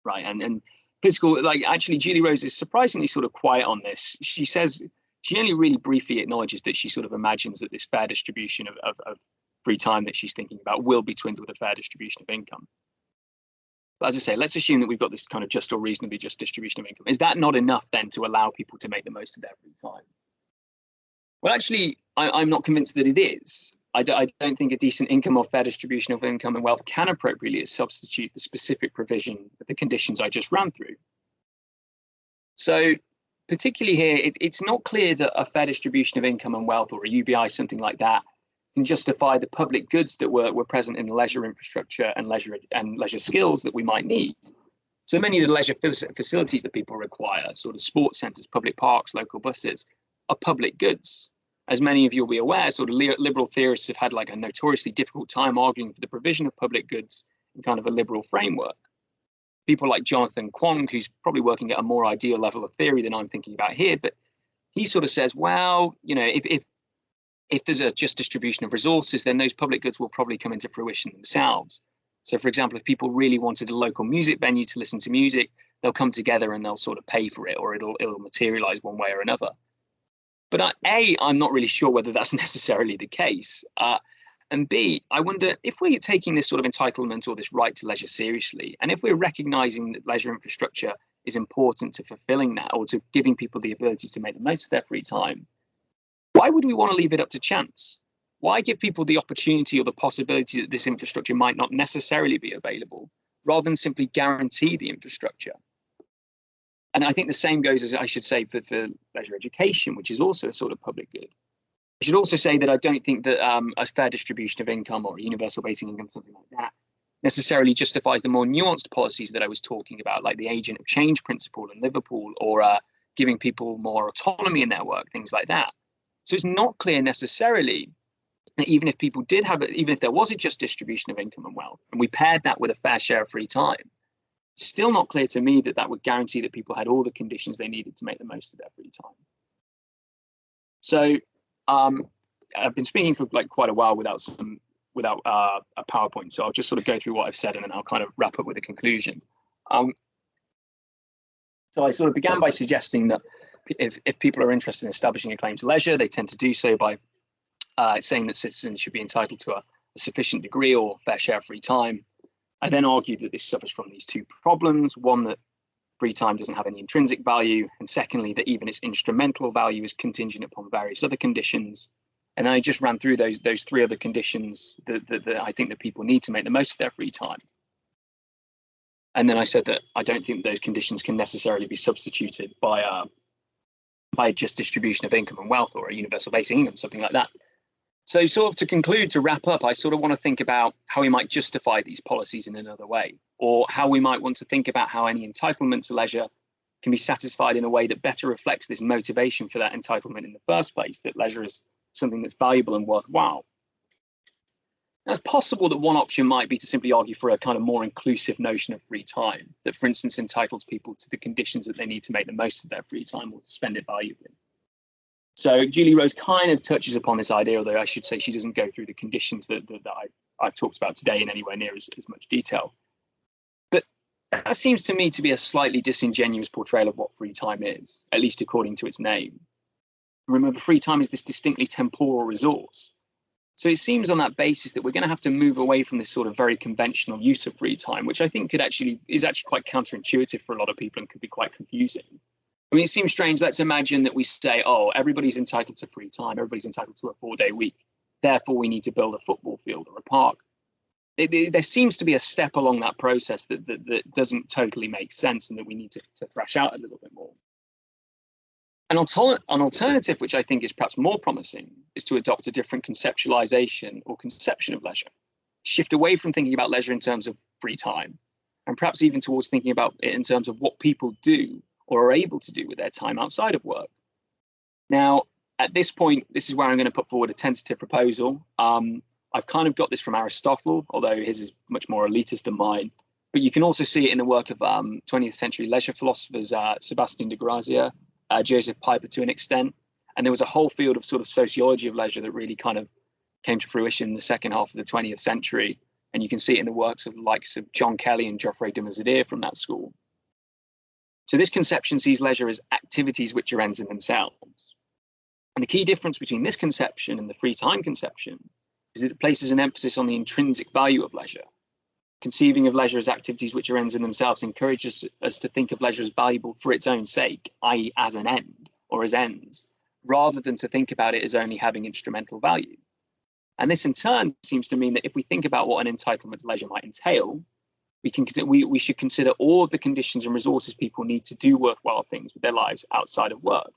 right? And political, like actually Julie Rose is surprisingly sort of quiet on this. She says, she only really briefly acknowledges that she sort of imagines that this fair distribution of free time that she's thinking about will be twinned with a fair distribution of income. But as I say, let's assume that we've got this kind of just or reasonably just distribution of income. Is that not enough then to allow people to make the most of their free time? Well, actually, I'm not convinced that it is. I don't think a decent income or fair distribution of income and wealth can appropriately substitute the specific provision of the conditions I just ran through. So particularly here, it's not clear that a fair distribution of income and wealth, or a UBI, something like that, can justify the public goods that were present in the leisure infrastructure and leisure skills that we might need. So many of the leisure facilities that people require, sort of sports centres, public parks, local buses, are public goods. As many of you will be aware, sort of liberal theorists have had like a notoriously difficult time arguing for the provision of public goods in kind of a liberal framework. People like Jonathan Kwong, who's probably working at a more ideal level of theory than I'm thinking about here, but he sort of says, well, you know, if there's a just distribution of resources, then those public goods will probably come into fruition themselves. So, for example, if people really wanted a local music venue to listen to music, they'll come together and they'll sort of pay for it, or it'll materialize one way or another. But I'm not really sure whether that's necessarily the case. And B, I wonder if we're taking this sort of entitlement or this right to leisure seriously, and if we're recognizing that leisure infrastructure is important to fulfilling that, or to giving people the ability to make the most of their free time, why would we want to leave it up to chance? Why give people the opportunity or the possibility that this infrastructure might not necessarily be available, rather than simply guarantee the infrastructure? And I think the same goes, as I should say, for leisure education, which is also a sort of public good. I should also say that I don't think that a fair distribution of income or a universal basic income, something like that, necessarily justifies the more nuanced policies that I was talking about, like the agent of change principle in Liverpool, or giving people more autonomy in their work, things like that. So it's not clear necessarily that even if people did have it, even if there was a just distribution of income and wealth, and we paired that with a fair share of free time, it's still not clear to me that that would guarantee that people had all the conditions they needed to make the most of their free time. So I've been speaking for like quite a while without a PowerPoint, so I'll just sort of go through what I've said and then I'll kind of wrap up with a conclusion. So I sort of began by suggesting that if people are interested in establishing a claim to leisure, they tend to do so by saying that citizens should be entitled to a sufficient degree or fair share of free time. I then argued that this suffers from these two problems: one, that free time doesn't have any intrinsic value, and secondly, that even its instrumental value is contingent upon various other conditions. And I just ran through those three other conditions that I think that people need to make the most of their free time. And then I said that I don't think those conditions can necessarily be substituted by just distribution of income and wealth, or a universal basic income, something like that. So sort of to conclude, to wrap up, I sort of want to think about how we might justify these policies in another way, or how we might want to think about how any entitlement to leisure can be satisfied in a way that better reflects this motivation for that entitlement in the first place, that leisure is something that's valuable and worthwhile. Now, it's possible that one option might be to simply argue for a kind of more inclusive notion of free time, that, for instance, entitles people to the conditions that they need to make the most of their free time or to spend it valuably. So Julie Rose kind of touches upon this idea, although I should say she doesn't go through the conditions that I've talked about today in anywhere near as much detail. But that seems to me to be a slightly disingenuous portrayal of what free time is, at least according to its name. Remember, free time is this distinctly temporal resource. So it seems on that basis that we're going to have to move away from this sort of very conventional use of free time, which I think is actually quite counterintuitive for a lot of people and could be quite confusing. I mean, it seems strange. Let's imagine that we say, oh, everybody's entitled to free time. Everybody's entitled to a 4-day week. Therefore, we need to build a football field or a park. There seems to be a step along that process that doesn't totally make sense, and that we need to thrash out a little bit more. An alternative, which I think is perhaps more promising, is to adopt a different conceptualization or conception of leisure. Shift away from thinking about leisure in terms of free time, and perhaps even towards thinking about it in terms of what people do or are able to do with their time outside of work. Now, at this point, this is where I'm going to put forward a tentative proposal. I've kind of got this from Aristotle, although his is much more elitist than mine. But you can also see it in the work of 20th century leisure philosophers, Sebastian de Grazia, Joseph Piper to an extent. And there was a whole field of sort of sociology of leisure that really kind of came to fruition in the second half of the 20th century. And you can see it in the works of the likes of John Kelly and Geoffrey de Mazadier from that school. So this conception sees leisure as activities which are ends in themselves. And the key difference between this conception and the free time conception is that it places an emphasis on the intrinsic value of leisure. Conceiving of leisure as activities which are ends in themselves encourages us to think of leisure as valuable for its own sake, i.e. as an end or as ends, rather than to think about it as only having instrumental value. And this in turn seems to mean that if we think about what an entitlement to leisure might entail, we should consider all of the conditions and resources people need to do worthwhile things with their lives outside of work,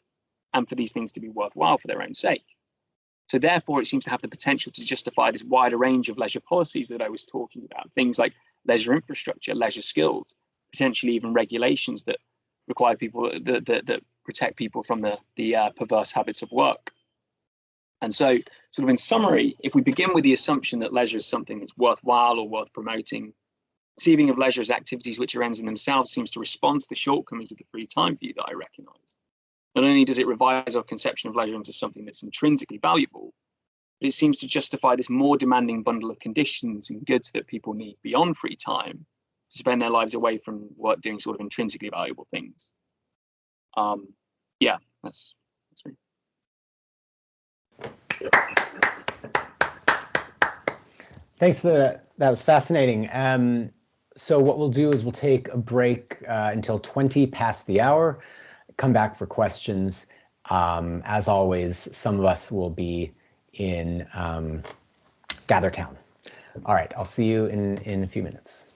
and for these things to be worthwhile for their own sake. So therefore, it seems to have the potential to justify this wider range of leisure policies that I was talking about, things like leisure infrastructure, leisure skills, potentially even regulations that require people, that protect people from the perverse habits of work. And so, sort of in summary, if we begin with the assumption that leisure is something that's worthwhile or worth promoting, conceiving of leisure as activities which are ends in themselves seems to respond to the shortcomings of the free time view that I recognise. Not only does it revise our conception of leisure into something that's intrinsically valuable, but it seems to justify this more demanding bundle of conditions and goods that people need beyond free time to spend their lives away from work doing sort of intrinsically valuable things. Yeah, that's me. Thanks for that. That was fascinating. So what we'll do is we'll take a break until 20 past the hour, come back for questions. As always, some of us will be in Gathertown. All right, I'll see you in a few minutes.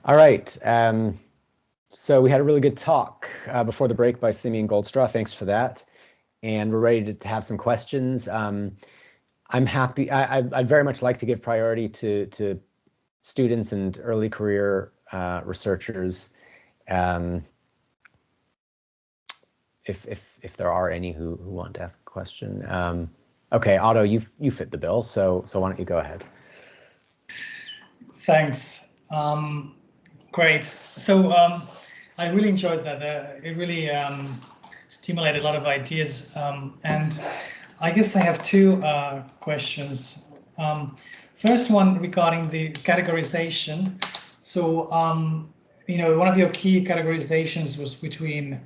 All right. So we had a really good talk before the break by Simeon Goldstraw. Thanks for that. And we're ready to have some questions. I'm happy. I'd very much like to give priority to students and early career researchers. If there are any who want to ask a question. Okay, Otto, you fit the bill, so why don't you go ahead? Thanks. Great. So I really enjoyed that. It really stimulated a lot of ideas. And I guess I have two questions. First one regarding the categorization. So, one of your key categorizations was between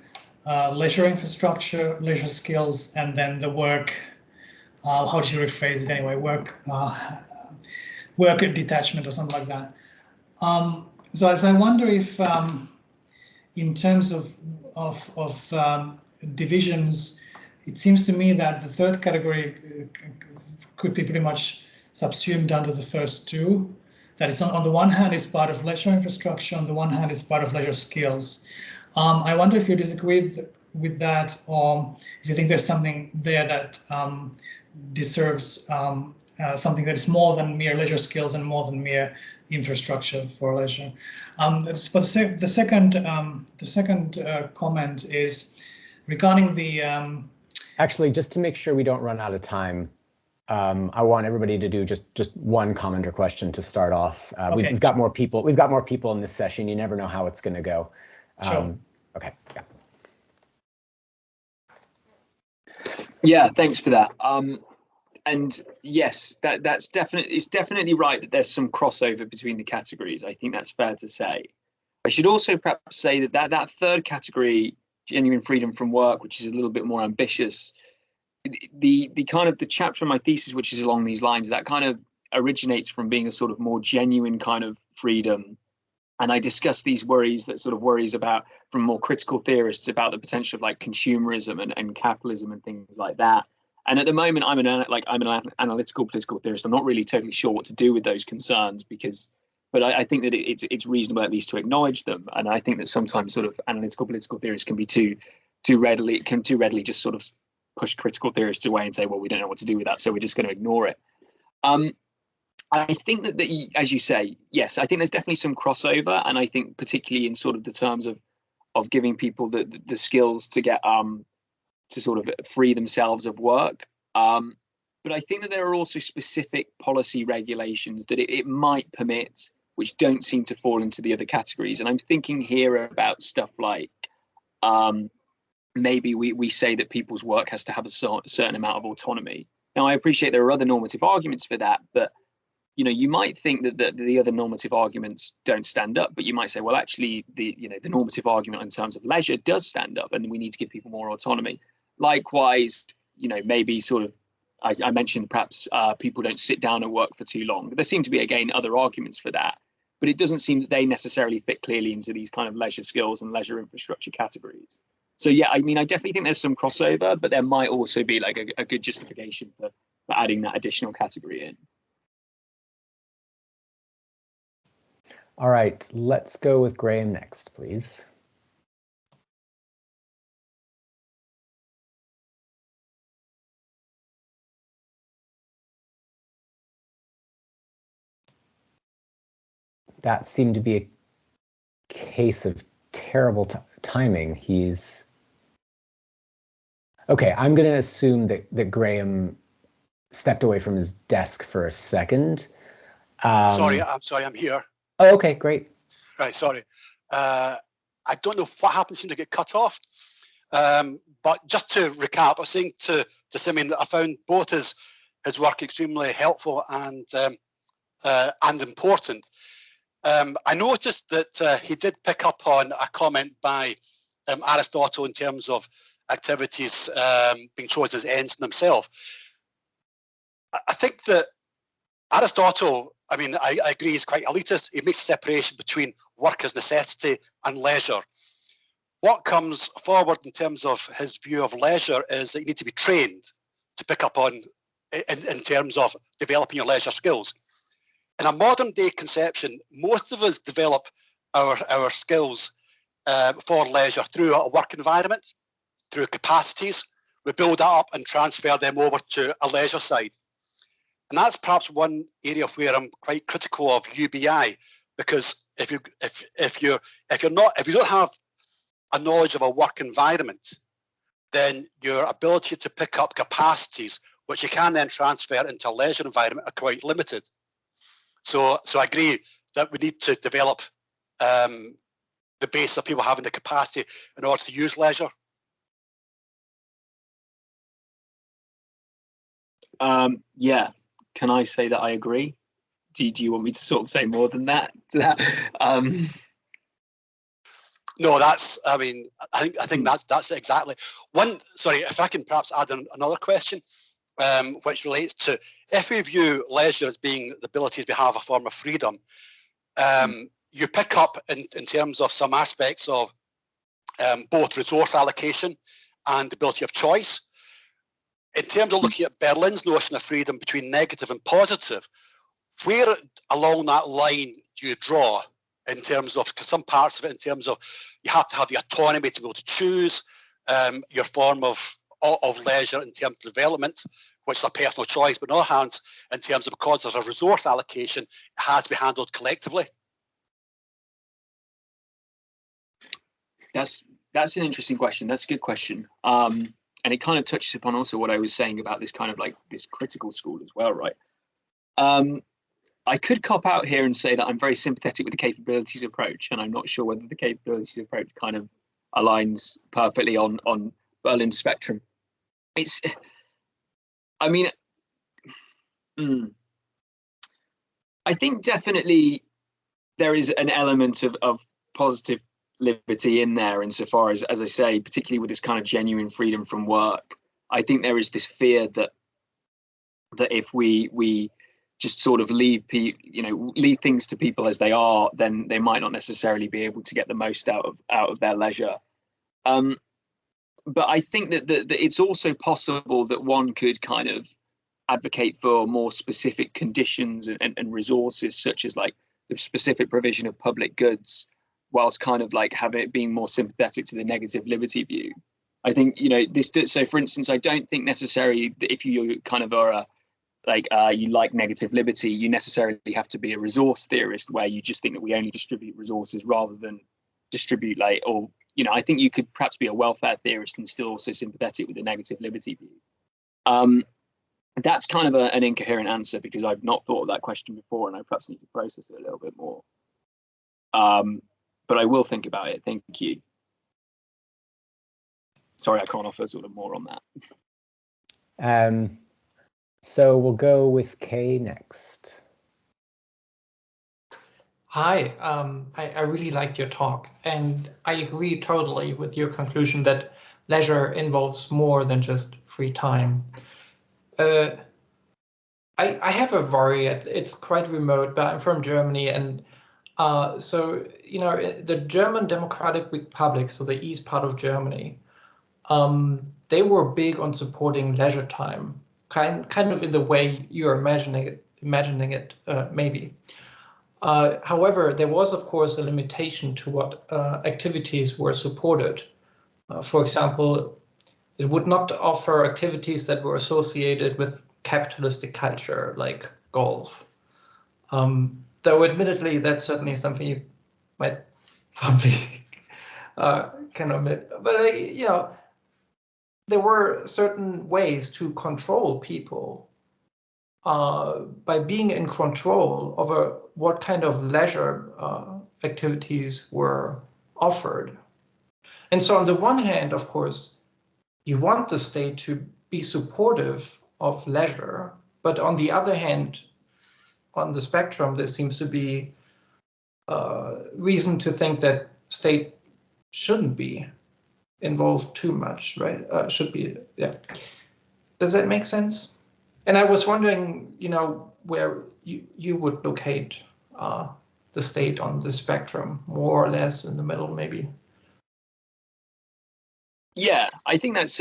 leisure infrastructure, leisure skills, and then the work. How did you rephrase it anyway? Work detachment or something like that. So as I wonder if, in terms of divisions, it seems to me that the third category could be pretty much subsumed under the first two. That is, on the one hand, is part of leisure infrastructure. On the one hand, is part of leisure skills. I wonder if you disagree with that, or if you think there's something there that deserves something that is more than mere leisure skills and more than mere infrastructure for leisure. But the second comment is regarding the. Actually, just to make sure we don't run out of time, I want everybody to do just one comment or question to start off. Okay. We've got more people. We've got more people in this session. You never know how it's going to go. Sure. Okay. Yeah. Yeah, thanks for that. And yes, it's definitely right that there's some crossover between the categories. I think that's fair to say. I should also perhaps say that third category, genuine freedom from work, which is a little bit more ambitious, the kind of the chapter in my thesis, which is along these lines, that kind of originates from being a sort of more genuine kind of freedom. And I discuss these worries about, from more critical theorists, about the potential of like consumerism and capitalism and things like that. And at the moment, I'm an analytical political theorist. I'm not really totally sure what to do with those concerns but I think that it's reasonable at least to acknowledge them. And I think that sometimes sort of analytical political theorists can be too readily just sort of push critical theorists away and say, well, we don't know what to do with that, so we're just going to ignore it. I think that as you say, yes, I think there's definitely some crossover, and I think particularly in sort of the terms of giving people the skills to get to sort of free themselves of work. But I think that there are also specific policy regulations that it might permit, which don't seem to fall into the other categories. And I'm thinking here about stuff like maybe we say that people's work has to have a certain amount of autonomy. Now, I appreciate there are other normative arguments for that, but you might think that the other normative arguments don't stand up, but you might say, well, actually, the normative argument in terms of leisure does stand up, and we need to give people more autonomy. Likewise, maybe sort of, I mentioned perhaps people don't sit down and work for too long. There seem to be, again, other arguments for that, but it doesn't seem that they necessarily fit clearly into these kind of leisure skills and leisure infrastructure categories. So yeah, I mean, I definitely think there's some crossover, but there might also be like a good justification for adding that additional category in. All right, let's go with Graham next, please. That seemed to be a case of terrible timing. He's okay. I'm going to assume that Graham stepped away from his desk for a second. I'm sorry, I'm here. Oh, okay, great. Right, sorry. I don't know what happened, seemed to get cut off. But just to recap, I was saying to Simeon that I found both his work extremely helpful and important. I noticed that he did pick up on a comment by Aristotle in terms of activities being chosen as ends in themselves. I think that Aristotle, I mean, I agree, he's quite elitist. He makes a separation between work as necessity and leisure. What comes forward in terms of his view of leisure is that you need to be trained to pick up on in terms of developing your leisure skills. In a modern day conception, most of us develop our skills for leisure through a work environment, through capacities. We build that up and transfer them over to a leisure side. And that's perhaps one area where I'm quite critical of UBI, because if you don't have a knowledge of a work environment, then your ability to pick up capacities, which you can then transfer into a leisure environment, are quite limited. So I agree that we need to develop the base of people having the capacity in order to use leisure. Yeah, can I say that I agree? Do you want me to sort of say more than that to that? No, that's. I mean, I think that's exactly one. Sorry, if I can perhaps add another question, which relates to if we view leisure as being the ability to have a form of freedom, you pick up in terms of some aspects of both resource allocation and ability of choice. In terms of looking at Berlin's notion of freedom between negative and positive, where along that line do you draw in terms of, because some parts of it in terms of you have to have the autonomy to be able to choose your form of leisure in terms of development, which is a personal choice, but on the other hand, in terms of because there's a resource allocation, it has to be handled collectively. That's an interesting question. That's a good question. And it kind of touches upon also what I was saying about this kind of like this critical school as well, right? I could cop out here and say that I'm very sympathetic with the capabilities approach, and I'm not sure whether the capabilities approach kind of aligns perfectly on Berlin's spectrum. I mean, I think definitely there is an element of positive liberty in there, insofar as I say, particularly with this kind of genuine freedom from work. I think there is this fear that if we just sort of leave things to people as they are, then they might not necessarily be able to get the most out of their leisure. But I think that it's also possible that one could kind of advocate for more specific conditions and resources, such as like the specific provision of public goods, whilst kind of like being more sympathetic to the negative liberty view. I think, so for instance, I don't think necessarily that if you kind of are you like negative liberty, you necessarily have to be a resource theorist where you just think that we only distribute resources rather than distribute I think you could perhaps be a welfare theorist and still also sympathetic with the negative liberty view. That's kind of an incoherent answer because I've not thought of that question before and I perhaps need to process it a little bit more. But I will think about it. Thank you. Sorry, I can't offer sort of more on that. So we'll go with Kay next. Hi, I really liked your talk, and I agree totally with your conclusion that leisure involves more than just free time. I have a worry. It's quite remote, but I'm from Germany, and so the German Democratic Republic, so the east part of Germany, they were big on supporting leisure time, kind of in the way you're imagining it, maybe. However, there was, of course, a limitation to what activities were supported. For example, it would not offer activities that were associated with capitalistic culture, like golf. Though, admittedly, that's certainly something you might probably can omit. But, there were certain ways to control people by being in control over what kind of leisure activities were offered. And so on the one hand, of course, you want the state to be supportive of leisure, but on the other hand, on the spectrum, there seems to be reason to think that state shouldn't be involved too much, right? Should be, yeah. Does that make sense? And I was wondering, where you would locate the state on the spectrum, more or less in the middle, maybe. Yeah, I think that's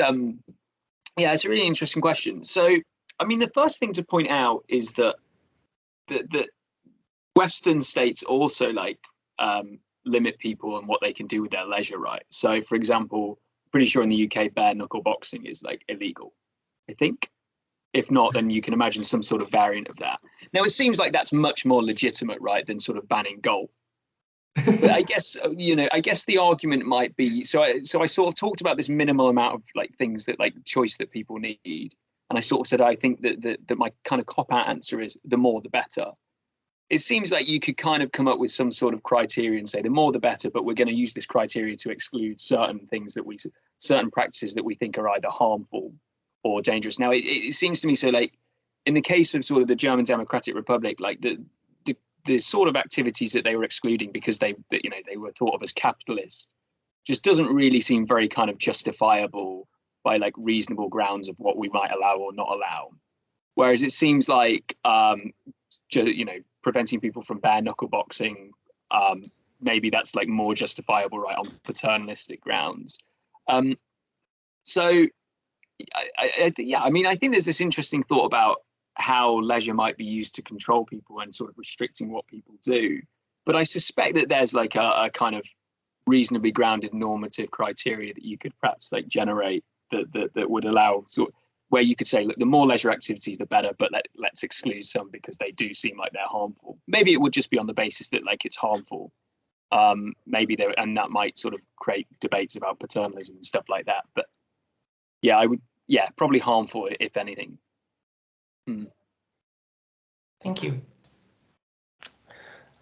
it's a really interesting question. So, I mean, the first thing to point out is that Western states also limit people and what they can do with their leisure, right? So, for example, pretty sure in the UK, bare knuckle boxing is like illegal, I think. If not, then you can imagine some sort of variant of that. Now, it seems like that's much more legitimate, right, than sort of banning golf. But I guess, I guess the argument might be, so I sort of talked about this minimal amount of like things that like choice that people need. And I sort of said, I think that my kind of cop-out answer is the more the better. It seems like you could kind of come up with some sort of criteria and say the more the better, but we're going to use this criteria to exclude certain things certain practices that we think are either harmful or dangerous. Now, it seems to me, so like in the case of sort of the German Democratic Republic, like the sort of activities that they were excluding because they were thought of as capitalist just doesn't really seem very kind of justifiable by like reasonable grounds of what we might allow or not allow. Whereas it seems like, preventing people from bare knuckle boxing, maybe that's like more justifiable, right, on paternalistic grounds. So I think there's this interesting thought about how leisure might be used to control people and sort of restricting what people do. But I suspect that there's like a kind of reasonably grounded normative criteria that you could perhaps like generate that would allow sort of, where you could say, look, the more leisure activities, the better, but let's exclude some because they do seem like they're harmful. Maybe it would just be on the basis that like it's harmful. And that might sort of create debates about paternalism and stuff like that. But yeah, probably harmful if anything. Thank you.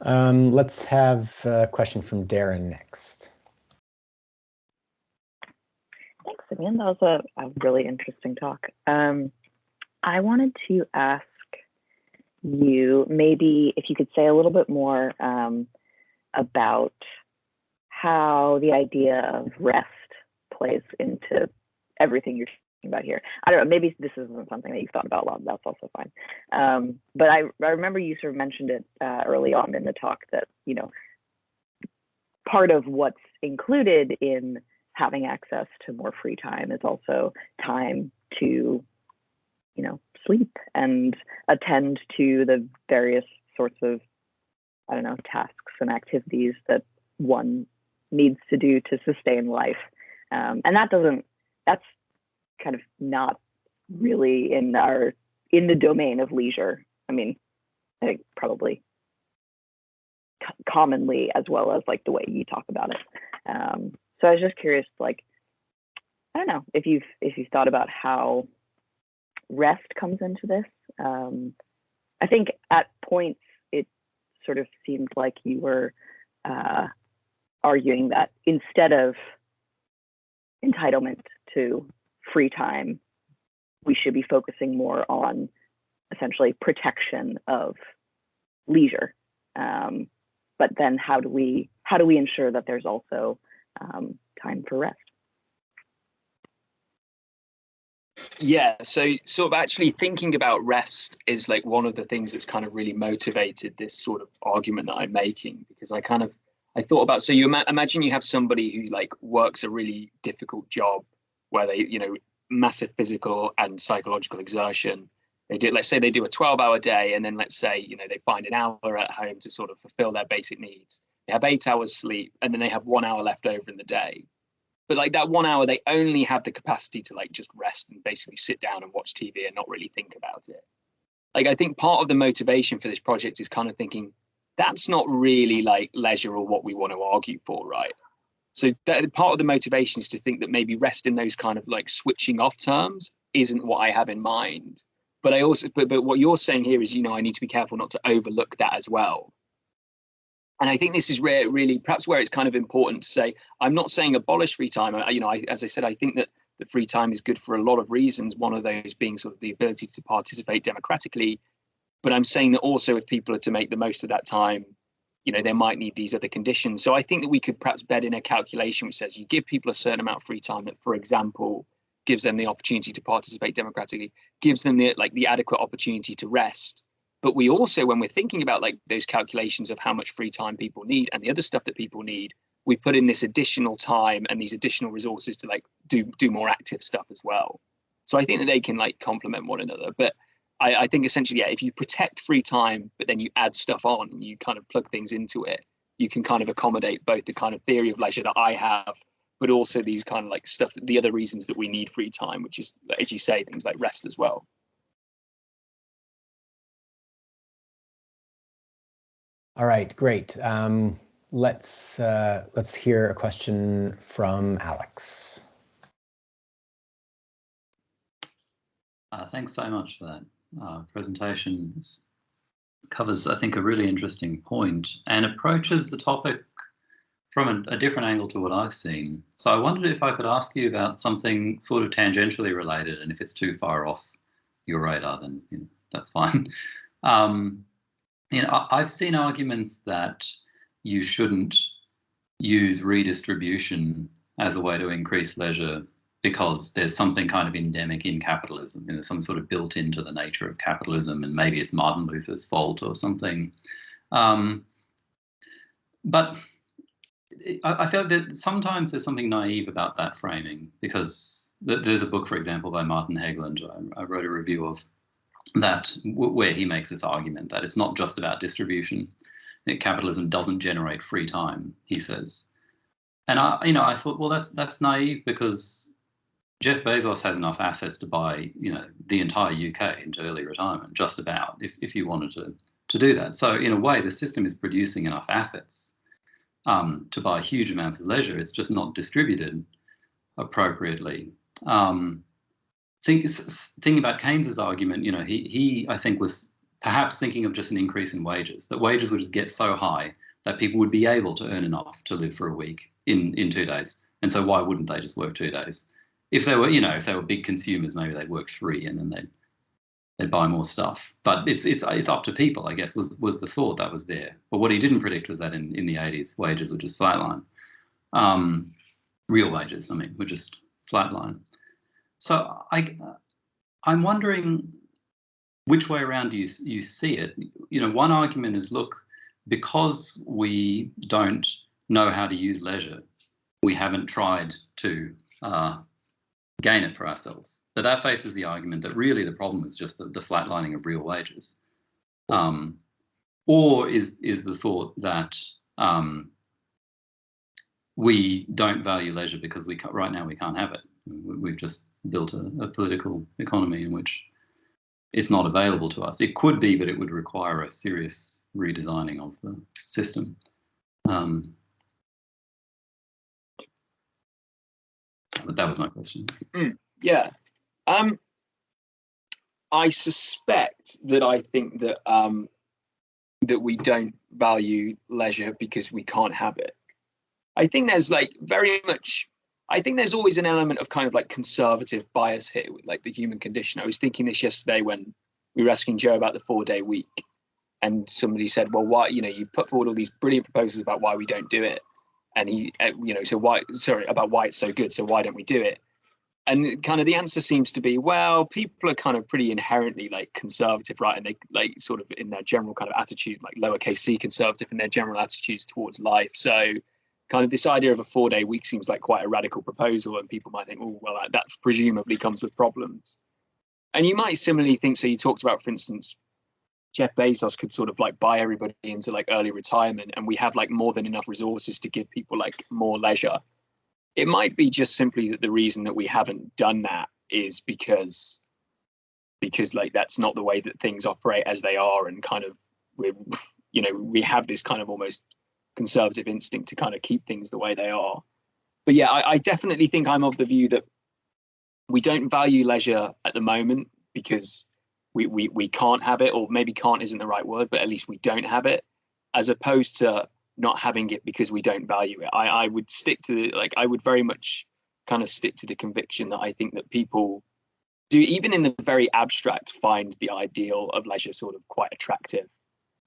Let's have a question from Darren next. Thanks, Simeon. That was a really interesting talk. I wanted to ask you maybe if you could say a little bit more about how the idea of rest plays into everything you're talking about here. I don't know, maybe this isn't something that you've thought about a lot, that's also fine. But I remember you sort of mentioned it early on in the talk that, part of what's included in having access to more free time is also time to, sleep and attend to the various sorts of, tasks and activities that one needs to do to sustain life. And that's kind of not really in the domain of leisure. I mean, I think probably commonly as well as like the way you talk about it. So I was just curious, like, I don't know if you've thought about how rest comes into this. I think at points it sort of seemed like you were arguing that instead of entitlement to free time, we should be focusing more on essentially protection of leisure. But then how do we ensure that there's also time for rest? Yeah, so sort of actually thinking about rest is like one of the things that's kind of really motivated this sort of argument that I'm making, because I thought about, so you imagine you have somebody who like works a really difficult job where they, massive physical and psychological exertion. Let's say they do a 12-hour day, and then let's say, they find an hour at home to sort of fulfill their basic needs. They have 8 hours sleep, and then they have 1 hour left over in the day. But like that 1 hour, they only have the capacity to like just rest and basically sit down and watch TV and not really think about it. Like, I think part of the motivation for this project is kind of thinking that's not really like leisure or what we want to argue for, right? So that part of the motivation is to think that maybe rest in those kind of like switching off terms isn't what I have in mind. But but what you're saying here is, I need to be careful not to overlook that as well. And I think this is really perhaps where it's kind of important to say, I'm not saying abolish free time. As I said, I think that the free time is good for a lot of reasons. One of those being sort of the ability to participate democratically. But I'm saying that also if people are to make the most of that time, they might need these other conditions. So I think that we could perhaps bed in a calculation which says you give people a certain amount of free time that, for example, gives them the opportunity to participate democratically, gives them the adequate opportunity to rest. But we also, when we're thinking about like those calculations of how much free time people need and the other stuff that people need, we put in this additional time and these additional resources to like do more active stuff as well. So I think that they can like complement one another. But I think essentially, if you protect free time, but then you add stuff on and you kind of plug things into it, you can kind of accommodate both the kind of theory of leisure that I have, but also these kind of like stuff, the other reasons that we need free time, which is, as you say, things like rest as well. All right, great. Let's hear a question from Alex. Thanks so much for that presentation. It covers, I think, a really interesting point and approaches the topic from a different angle to what I've seen. So I wondered if I could ask you about something sort of tangentially related, and if it's too far off your radar, then that's fine. I've seen arguments that you shouldn't use redistribution as a way to increase leisure because there's something kind of endemic in capitalism, there's some sort of built into the nature of capitalism, and maybe it's Martin Luther's fault or something. But I feel that sometimes there's something naive about that framing, because there's a book, for example, by Martin Hegland, I wrote a review of that, where he makes this argument that it's not just about distribution. That capitalism doesn't generate free time, he says. And I thought, well, that's naive, because Jeff Bezos has enough assets to buy, the entire UK into early retirement, just about, if you wanted to do that. So in a way, the system is producing enough assets to buy huge amounts of leisure. It's just not distributed appropriately. Thinking about Keynes's argument, he I think was perhaps thinking of just an increase in wages, that wages would just get so high that people would be able to earn enough to live for a week in 2 days. And so why wouldn't they just work 2 days? If they were, if they were big consumers, maybe they'd work 3 and then they'd buy more stuff. But it's up to people, I guess, was the thought that was there. But what he didn't predict was that in the 80s, wages would just flatline. Real wages, would just flatline. So I'm wondering which way around you see it. One argument is, look, because we don't know how to use leisure, we haven't tried to gain it for ourselves. But that faces the argument that really the problem is just the flatlining of real wages. Or is the thought that we don't value leisure because right now we can't have it. We've just built a political economy in which it's not available to us. It could be, but it would require a serious redesigning of the system. But that was my question. Yeah. I suspect that I think that that we don't value leisure because we can't have it. I think there's there's always an element of kind of like conservative bias here with like the human condition. I was thinking this yesterday when we were asking Joe about the 4-day week, and somebody said, well, why, you put forward all these brilliant proposals about why we don't do it. And he, about why it's so good. So why don't we do it? And kind of the answer seems to be, well, people are kind of pretty inherently like conservative, right? And they like sort of in their general kind of attitude, like lowercase c conservative in their general attitudes towards life. So kind of this idea of a 4-day week seems like quite a radical proposal, and people might think, oh, well, that presumably comes with problems. And you might similarly think, so you talked about, for instance, Jeff Bezos could sort of like buy everybody into like early retirement, and we have like more than enough resources to give people like more leisure. It might be just simply that the reason that we haven't done that is because like that's not the way that things operate as they are, and kind of we have this kind of almost conservative instinct to kind of keep things the way they are. But yeah, I definitely think I'm of the view that we don't value leisure at the moment because we can't have it, or maybe can't isn't the right word, but at least we don't have it, as opposed to not having it because we don't value it. I would stick to I would very much kind of stick to the conviction that I think that people do, even in the very abstract, find the ideal of leisure sort of quite attractive,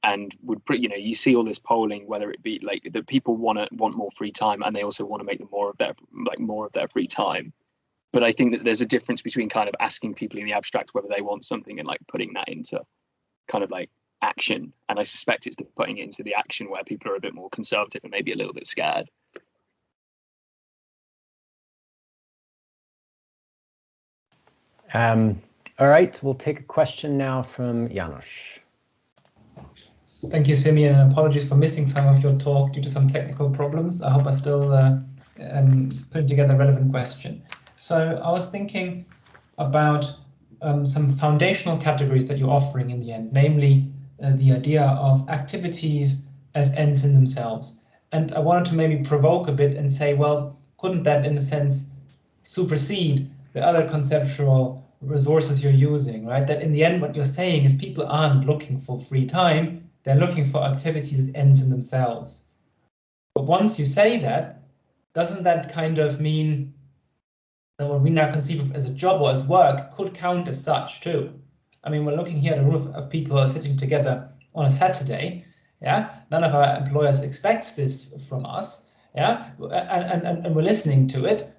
and would you see all this polling, whether it be like that people want more free time, and they also want to make them more of their free time. But I think that there's a difference between kind of asking people in the abstract whether they want something and like putting that into kind of like action. And I suspect it's the putting it into the action where people are a bit more conservative and maybe a little bit scared. All right, we'll take a question now from Janos. Thank you, Simeon, and apologies for missing some of your talk due to some technical problems. I hope I still put together a relevant question. So I was thinking about some foundational categories that you're offering in the end, namely the idea of activities as ends in themselves. And I wanted to maybe provoke a bit and say, well, couldn't that in a sense supersede the other conceptual resources you're using, right? That in the end, what you're saying is people aren't looking for free time, they're looking for activities as ends in themselves. But once you say that, doesn't that kind of mean that what we now conceive of as a job or as work could count as such too? I mean, we're looking here at a room of people who are sitting together on a Saturday. Yeah, none of our employers expects this from us. Yeah, and we're listening to it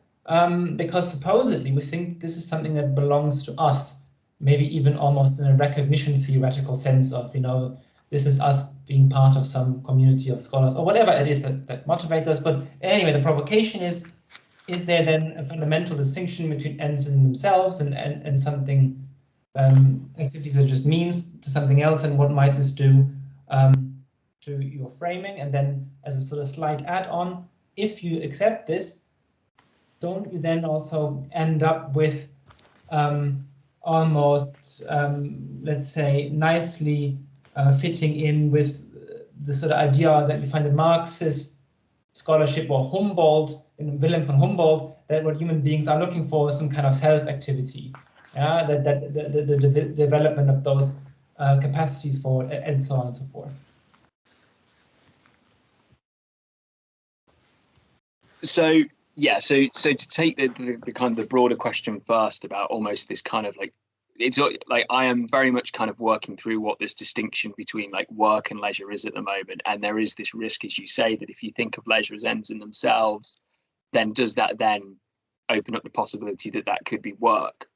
because supposedly we think this is something that belongs to us, maybe even almost in a recognition theoretical sense of, you know, this is us being part of some community of scholars or whatever it is that motivates us. But anyway, the provocation is there then a fundamental distinction between ends in themselves and something, activities that just means to something else, and what might this do to your framing? And then as a sort of slight add-on, if you accept this, don't you then also end up with almost, let's say, nicely fitting in with the sort of idea that you find in Marxist scholarship or Humboldt, in Wilhelm von Humboldt, that what human beings are looking for is some kind of self-activity, yeah, that the development of those capacities for it, and so on and so forth. So yeah, so to take the kind of the broader question first about almost this kind of like, it's like I am very much kind of working through what this distinction between like work and leisure is at the moment, and there is this risk, as you say, that if you think of leisure as ends in themselves, then does that then open up the possibility that that could be work?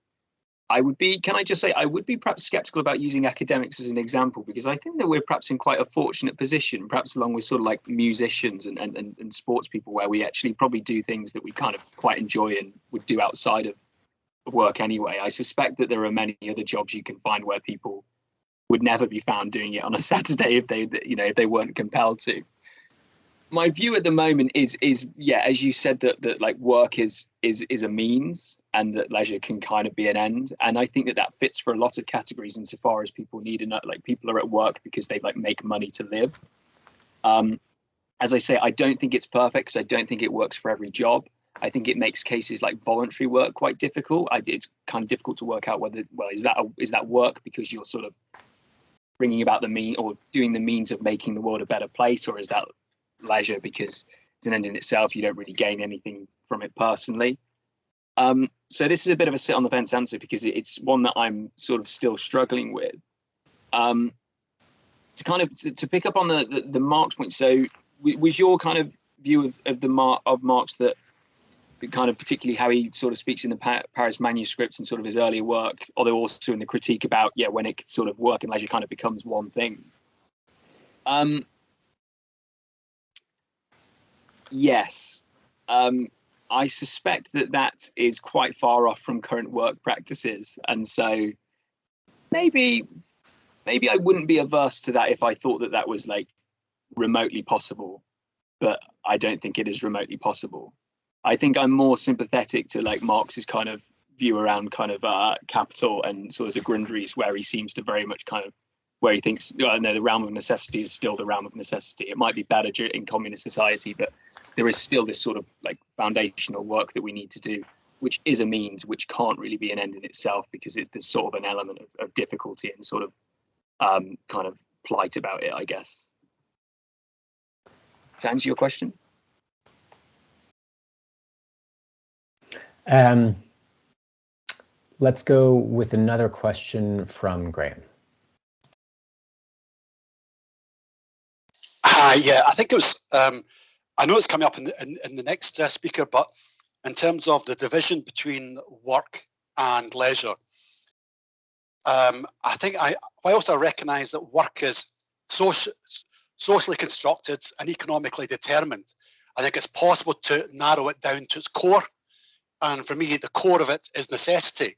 I would be perhaps skeptical about using academics as an example, because I think that we're perhaps in quite a fortunate position, perhaps along with sort of like musicians and sports people, where we actually probably do things that we kind of quite enjoy and would do outside of work anyway. I suspect that there are many other jobs you can find where people would never be found doing it on a Saturday if they weren't compelled to. My view at the moment is yeah, as you said, that like work is a means and that leisure can kind of be an end. And I think that fits for a lot of categories insofar as people need enough, like people are at work because they like make money to live. As I say, I don't think it's perfect because I don't think it works for every job. I think it makes cases like voluntary work quite difficult. It's kind of difficult to work out whether, well, is that work because you're sort of bringing about the mean or doing the means of making the world a better place, or is that leisure because it's an end in itself, you don't really gain anything from it personally? So this is a bit of a sit on the fence answer because it's one that I'm sort of still struggling with. To pick up on the Marx point, so was your kind of view of Marx that kind of particularly how he sort of speaks in the Paris manuscripts and sort of his earlier work, although also in the critique about, yeah, when it sort of work and leisure kind of becomes one thing? Yes. I suspect that is quite far off from current work practices. And so maybe I wouldn't be averse to that if I thought that was like remotely possible, but I don't think it is remotely possible. I think I'm more sympathetic to like Marx's kind of view around kind of capital and sort of the Grundrisse, where he seems to very much kind of, where he thinks, no, the realm of necessity is still the realm of necessity. It might be better in communist society, but there is still this sort of like foundational work that we need to do, which is a means, which can't really be an end in itself, because there's sort of an element of difficulty and sort of kind of plight about it, I guess. To answer your question? Let's go with another question from Graham. Yeah, I think it was, I know it's coming up in the next speaker, but in terms of the division between work and leisure, I think I also recognise that work is socially constructed and economically determined. I think it's possible to narrow it down to its core. And for me, the core of it is necessity.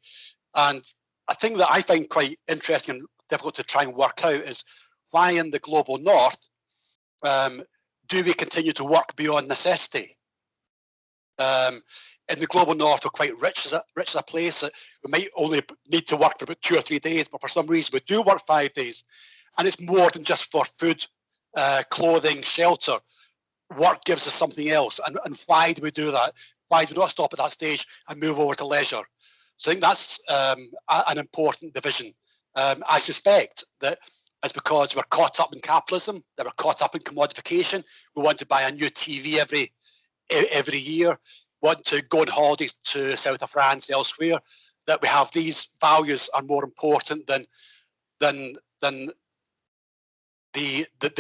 And a thing that I find quite interesting and difficult to try and work out is why in the global north do we continue to work beyond necessity? In the global north, we're quite rich as a place. We might only need to work for about 2 or 3 days, but for some reason we do work 5 days. And it's more than just for food, clothing, shelter. Work gives us something else. And why do we do that? Why do we not stop at that stage and move over to leisure? So I think that's an important division. I suspect that it's because we're caught up in capitalism, that we're caught up in commodification. We want to buy a new TV every year, want to go on holidays to south of France, elsewhere, that we have these values are more important than the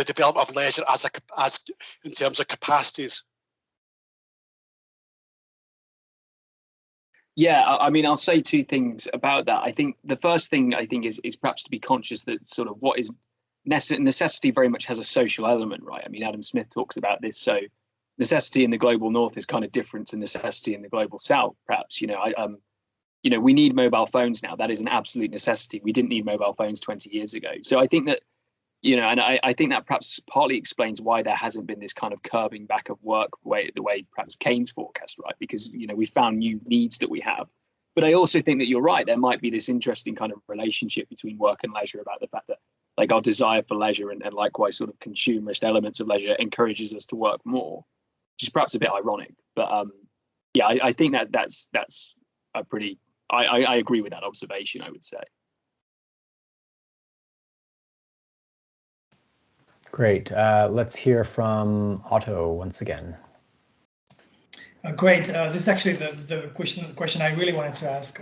development of leisure as in terms of capacities. Yeah, I mean, I'll say 2 things about that. I think the first thing is perhaps to be conscious that sort of what is necessity very much has a social element, right? I mean, Adam Smith talks about this. So necessity in the global north is kind of different to necessity in the global south, perhaps. We need mobile phones now. That is an absolute necessity. We didn't need mobile phones 20 years ago. So I think that, and I think that perhaps partly explains why there hasn't been this kind of curbing back of work the way perhaps Keynes forecast, right? Because, we found new needs that we have. But I also think that you're right. There might be this interesting kind of relationship between work and leisure about the fact that like our desire for leisure and likewise sort of consumerist elements of leisure encourages us to work more, which is perhaps a bit ironic. But yeah, I think that's a pretty, I agree with that observation, I would say. Great. Let's hear from Otto once again. Great. This is actually the question I really wanted to ask,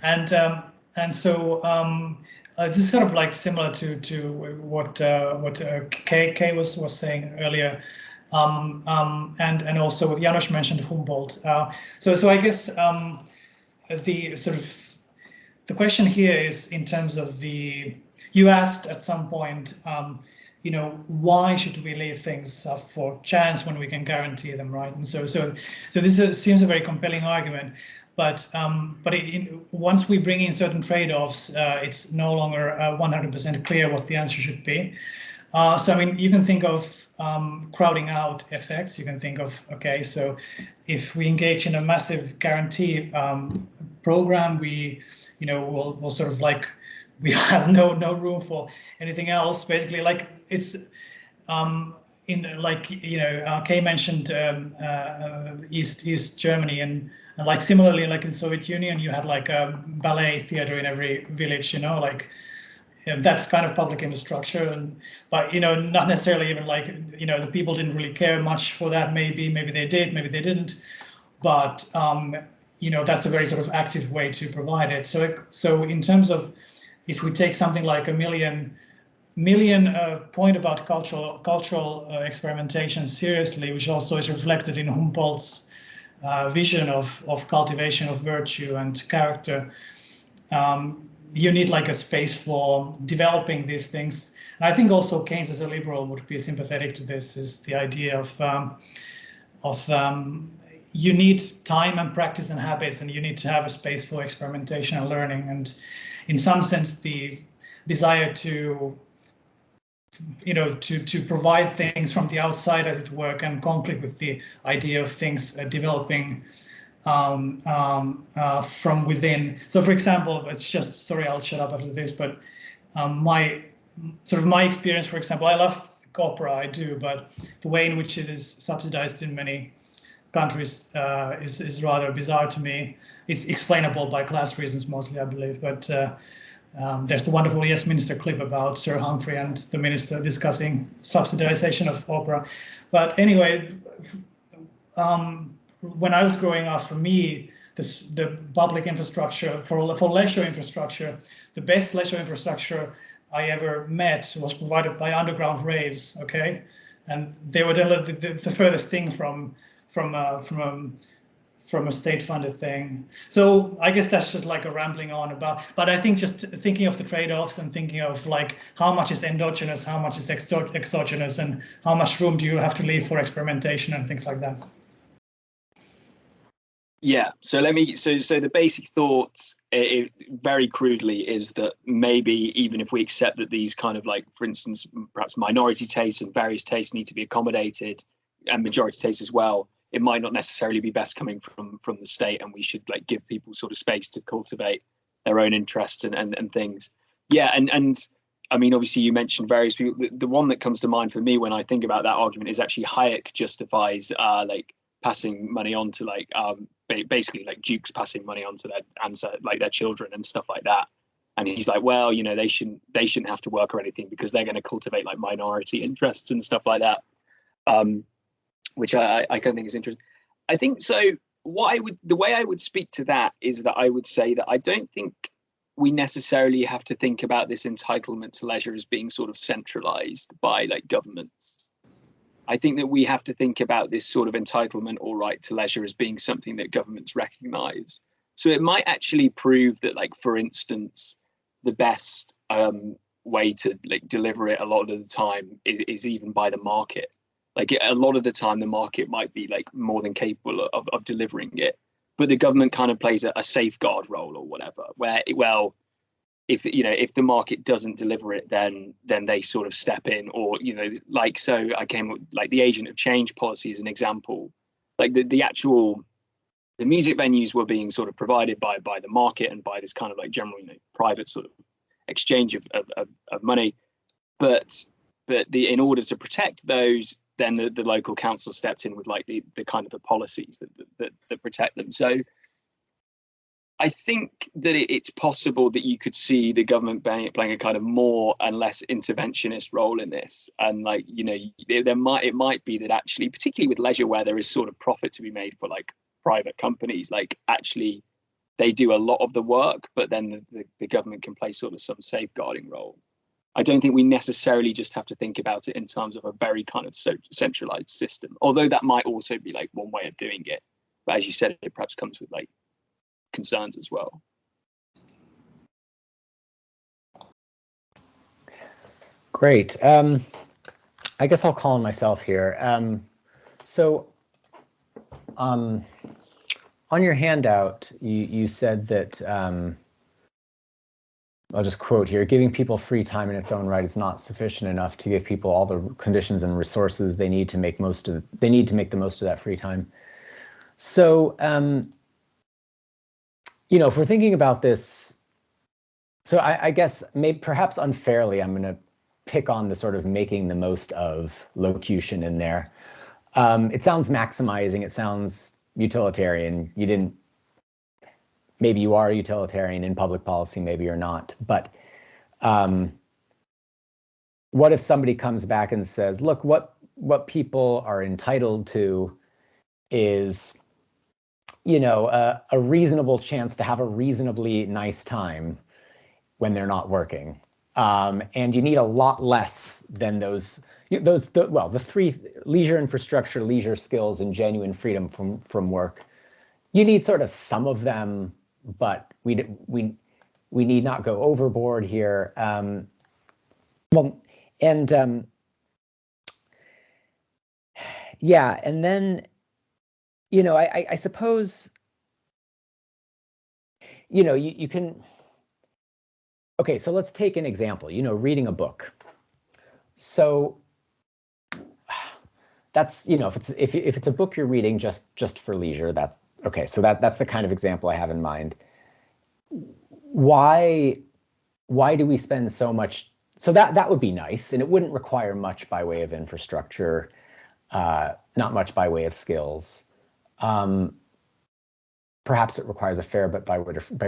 and so this is sort of like similar to what Kay was saying earlier, and also what Janos mentioned Humboldt. So I guess the question here is in terms of you asked at some point, why should we leave things up for chance when we can guarantee them, right? And so this seems a very compelling argument, but once we bring in certain trade-offs, it's no longer 100% clear what the answer should be. So I mean, you can think of crowding out effects. You can think of, okay, so if we engage in a massive guarantee program, we'll sort of like, we have no room for anything else. Basically, like it's Kay mentioned East Germany, and like similarly, like in Soviet Union, you had like a ballet theater in every village. That's kind of public infrastructure, but not necessarily even like the people didn't really care much for that. Maybe they did, maybe they didn't, but that's a very sort of active way to provide it. So in terms of, if we take something like a million point about cultural experimentation seriously, which also is reflected in Humboldt's vision of cultivation of virtue and character, you need like a space for developing these things. And I think also Keynes as a liberal would be sympathetic to this, is the idea of you need time and practice and habits, and you need to have a space for experimentation and learning. And in some sense, the desire to provide things from the outside, as it were, can conflict with the idea of things developing from within. So, for example, it's just, sorry, I'll shut up after this, but my experience, for example, I love opera, I do, but the way in which it is subsidized in many countries is rather bizarre to me. It's explainable by class reasons mostly, I believe, but there's the wonderful Yes Minister clip about Sir Humphrey and the minister discussing subsidization of opera. But anyway, when I was growing up, for me, the public infrastructure for leisure infrastructure, the best leisure infrastructure I ever met was provided by underground raves. Okay, and they were the furthest thing from a state-funded thing. So I guess that's just like a rambling on about, but I think just thinking of the trade-offs and thinking of like how much is endogenous, how much is exogenous, and how much room do you have to leave for experimentation and things like that. Yeah, so so the basic thoughts very crudely is that maybe even if we accept that these kind of like, for instance, perhaps minority tastes and various tastes need to be accommodated, and majority tastes as well, it might not necessarily be best coming from the state, and we should like give people sort of space to cultivate their own interests and things. Yeah, and I mean, obviously you mentioned various people. The one that comes to mind for me when I think about that argument is actually Hayek justifies like passing money on to like basically like dukes passing money on to their children and stuff like that. And he's like, well, you know, they shouldn't have to work or anything because they're going to cultivate like minority interests and stuff like that. Which I kind of think is interesting. I think so. The way I would speak to that is that I would say that I don't think we necessarily have to think about this entitlement to leisure as being sort of centralized by like governments. I think that we have to think about this sort of entitlement or right to leisure as being something that governments recognize. So it might actually prove that, like, for instance, the best way to like deliver it a lot of the time is even by the market. Like a lot of the time, the market might be like more than capable of delivering it, but the government kind of plays a safeguard role or whatever, where, well, if the market doesn't deliver it, then they sort of step in, or, you know, like, so I came with like the agent of change policy as an example. Like the music venues were being sort of provided by the market and by this kind of like general, you know, private sort of exchange of money, but in order to protect those, then the local council stepped in with like the kind of the policies that protect them. So I think that it's possible that you could see the government playing a kind of more and less interventionist role in this. And like, you know, it might be that actually, particularly with leisure, where there is sort of profit to be made for like private companies, like actually they do a lot of the work, but then the government can play sort of some safeguarding role. I don't think we necessarily just have to think about it in terms of a very kind of centralized system, although that might also be like one way of doing it. But as you said, it perhaps comes with like concerns as well. Great. I guess I'll call on myself here. On your handout, you said that, I'll just quote here, giving people free time in its own right is not sufficient enough to give people all the conditions and resources they need to make the most of that free time. So, you know, if we're thinking about this, so I guess perhaps unfairly, I'm going to pick on the sort of making the most of locution in there. It sounds maximizing, it sounds utilitarian. Maybe you are utilitarian in public policy, maybe you're not. But what if somebody comes back and says, look, what people are entitled to is, you know, a reasonable chance to have a reasonably nice time when they're not working. And you need a lot less than the three: leisure infrastructure, leisure skills, and genuine freedom from work. You need sort of some of them, but we need not go overboard here. Yeah, and then, you know, I suppose, you know, you can. Okay, so let's take an example. You know, reading a book. So that's, you know, if it's a book you're reading just for leisure, that's okay. So that's the kind of example I have in mind. Why do we spend so much? So that would be nice, and it wouldn't require much by way of infrastructure, not much by way of skills. Perhaps it requires a fair bit by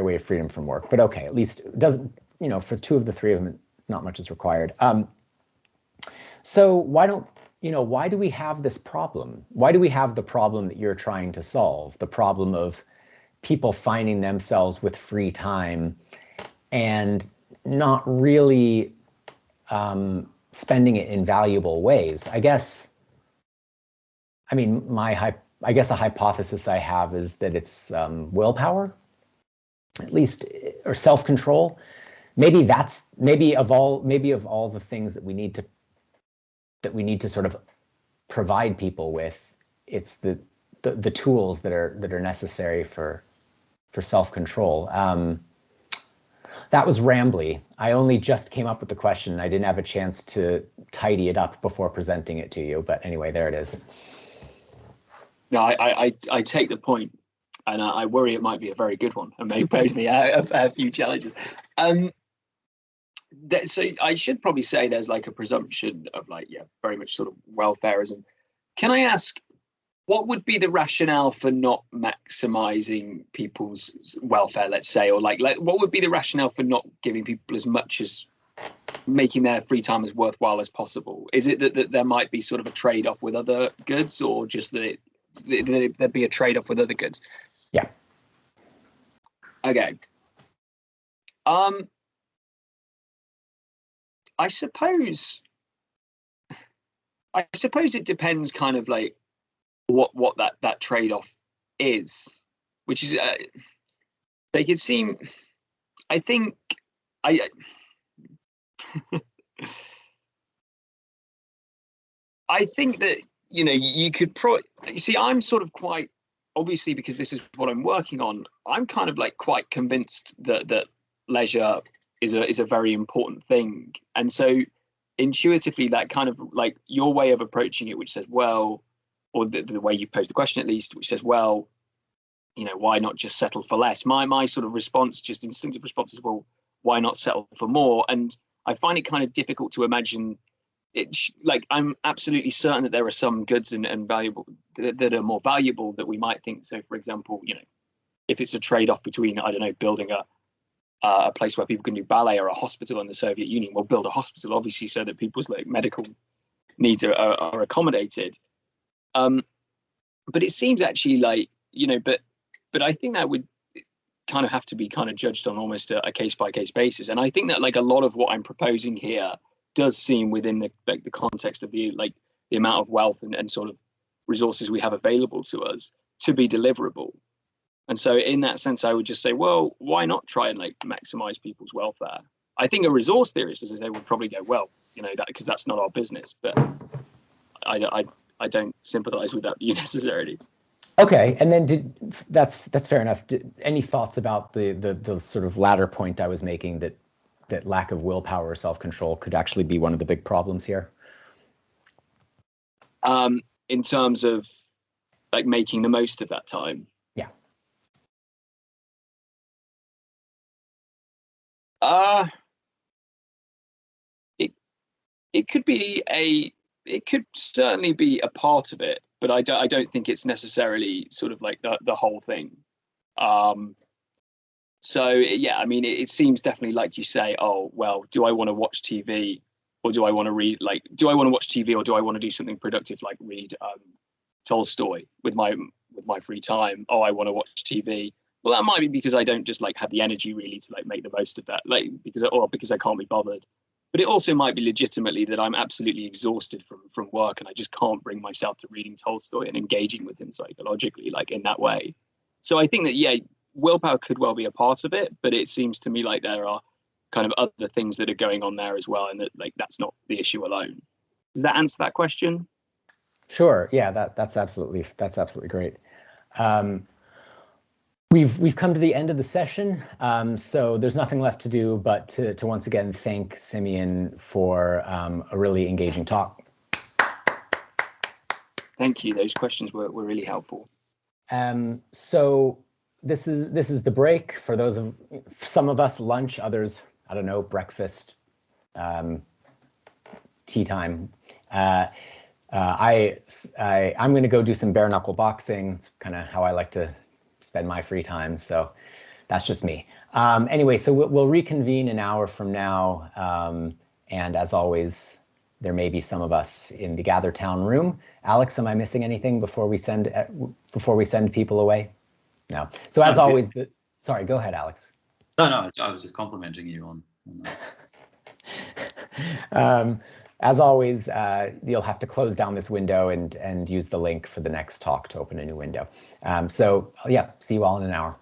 way of freedom from work. But okay, at least it doesn't. You know, for two of the three of them, not much is required. So why do we have this problem? Why do we have the problem that you're trying to solve? The problem of people finding themselves with free time and not really spending it in valuable ways. I mean, I guess a hypothesis I have is that it's willpower, at least, or self-control. Maybe of all the things that we need to sort of provide people with, it's the tools that are necessary for self-control. That was rambly. I only just came up with the question. I didn't have a chance to tidy it up before presenting it to you. But anyway, there it is. No, I take the point, and I worry it might be a very good one and may pose me a few challenges. So I should probably say there's like a presumption of like, yeah, very much sort of welfareism. Can I ask, what would be the rationale for not maximizing people's welfare, let's say, or like what would be the rationale for not giving people as much as making their free time as worthwhile as possible? Is it that there might be sort of a trade-off with other goods, or just that there'd be a trade-off with other goods? Yeah. Okay. I suppose it depends kind of like what that trade-off is, which is like it seem I think I I think that, you know, you could see, I'm sort of quite, obviously because this is what I'm working on, I'm kind of like quite convinced that leisure is a very important thing. And so intuitively, that kind of like your way of approaching it, which says, well, or the way you pose the question at least, which says, well, you know, why not just settle for less? My sort of response, just instinctive response, is, well, why not settle for more? And I find it kind of difficult to imagine it. Like, I'm absolutely certain that there are some goods and valuable that are more valuable that we might think. So, for example, you know, if it's a trade-off between, I don't know, building a place where people can do ballet or a hospital in the Soviet Union, we'll build a hospital, obviously, so that people's like medical needs are accommodated. But it seems actually like, you know, but I think that would kind of have to be kind of judged on almost a case by case basis. And I think that like a lot of what I'm proposing here does seem within the context of the amount of wealth and sort of resources we have available to us to be deliverable. And so in that sense, I would just say, well, why not try and like maximize people's welfare? I think a resource theorist, as I say, would probably go, well, you know, that because that's not our business. But I don't sympathize with that view necessarily. Okay, and then that's fair enough. Any thoughts about the sort of latter point I was making, that lack of willpower or self-control could actually be one of the big problems here? In terms of like making the most of that time. Yeah. It could certainly be a part of it, but I don't think it's necessarily sort of like the whole thing. So yeah, I mean, it seems definitely like you say, oh, well, do I want to watch TV or do I want to read, like, do I want to watch TV or do I want to do something productive, like read Tolstoy with my free time? Oh, I want to watch TV. Well, that might be because I don't just like have the energy really to like make the most of that, like because I can't be bothered. But it also might be legitimately that I'm absolutely exhausted from work and I just can't bring myself to reading Tolstoy and engaging with him psychologically, like in that way. So I think that, yeah, willpower could well be a part of it, but it seems to me like there are kind of other things that are going on there as well, and that like that's not the issue alone. Does that answer that question? Sure. Yeah, that's absolutely great. We've come to the end of the session, so there's nothing left to do but to once again thank Simeon for a really engaging talk. Thank you. Those questions were really helpful. So this is the break for some of us lunch, others, I don't know, breakfast, tea time. I'm going to go do some bare knuckle boxing. It's kind of how I like to spend my free time, so that's just me. Anyway, so we'll reconvene an hour from now, and as always, there may be some of us in the Gather Town room. Alex, am I missing anything before we send people away? No. So as always, sorry, go ahead, Alex. No, I was just complimenting you on that. As always, you'll have to close down this window and use the link for the next talk to open a new window. So yeah, see you all in an hour.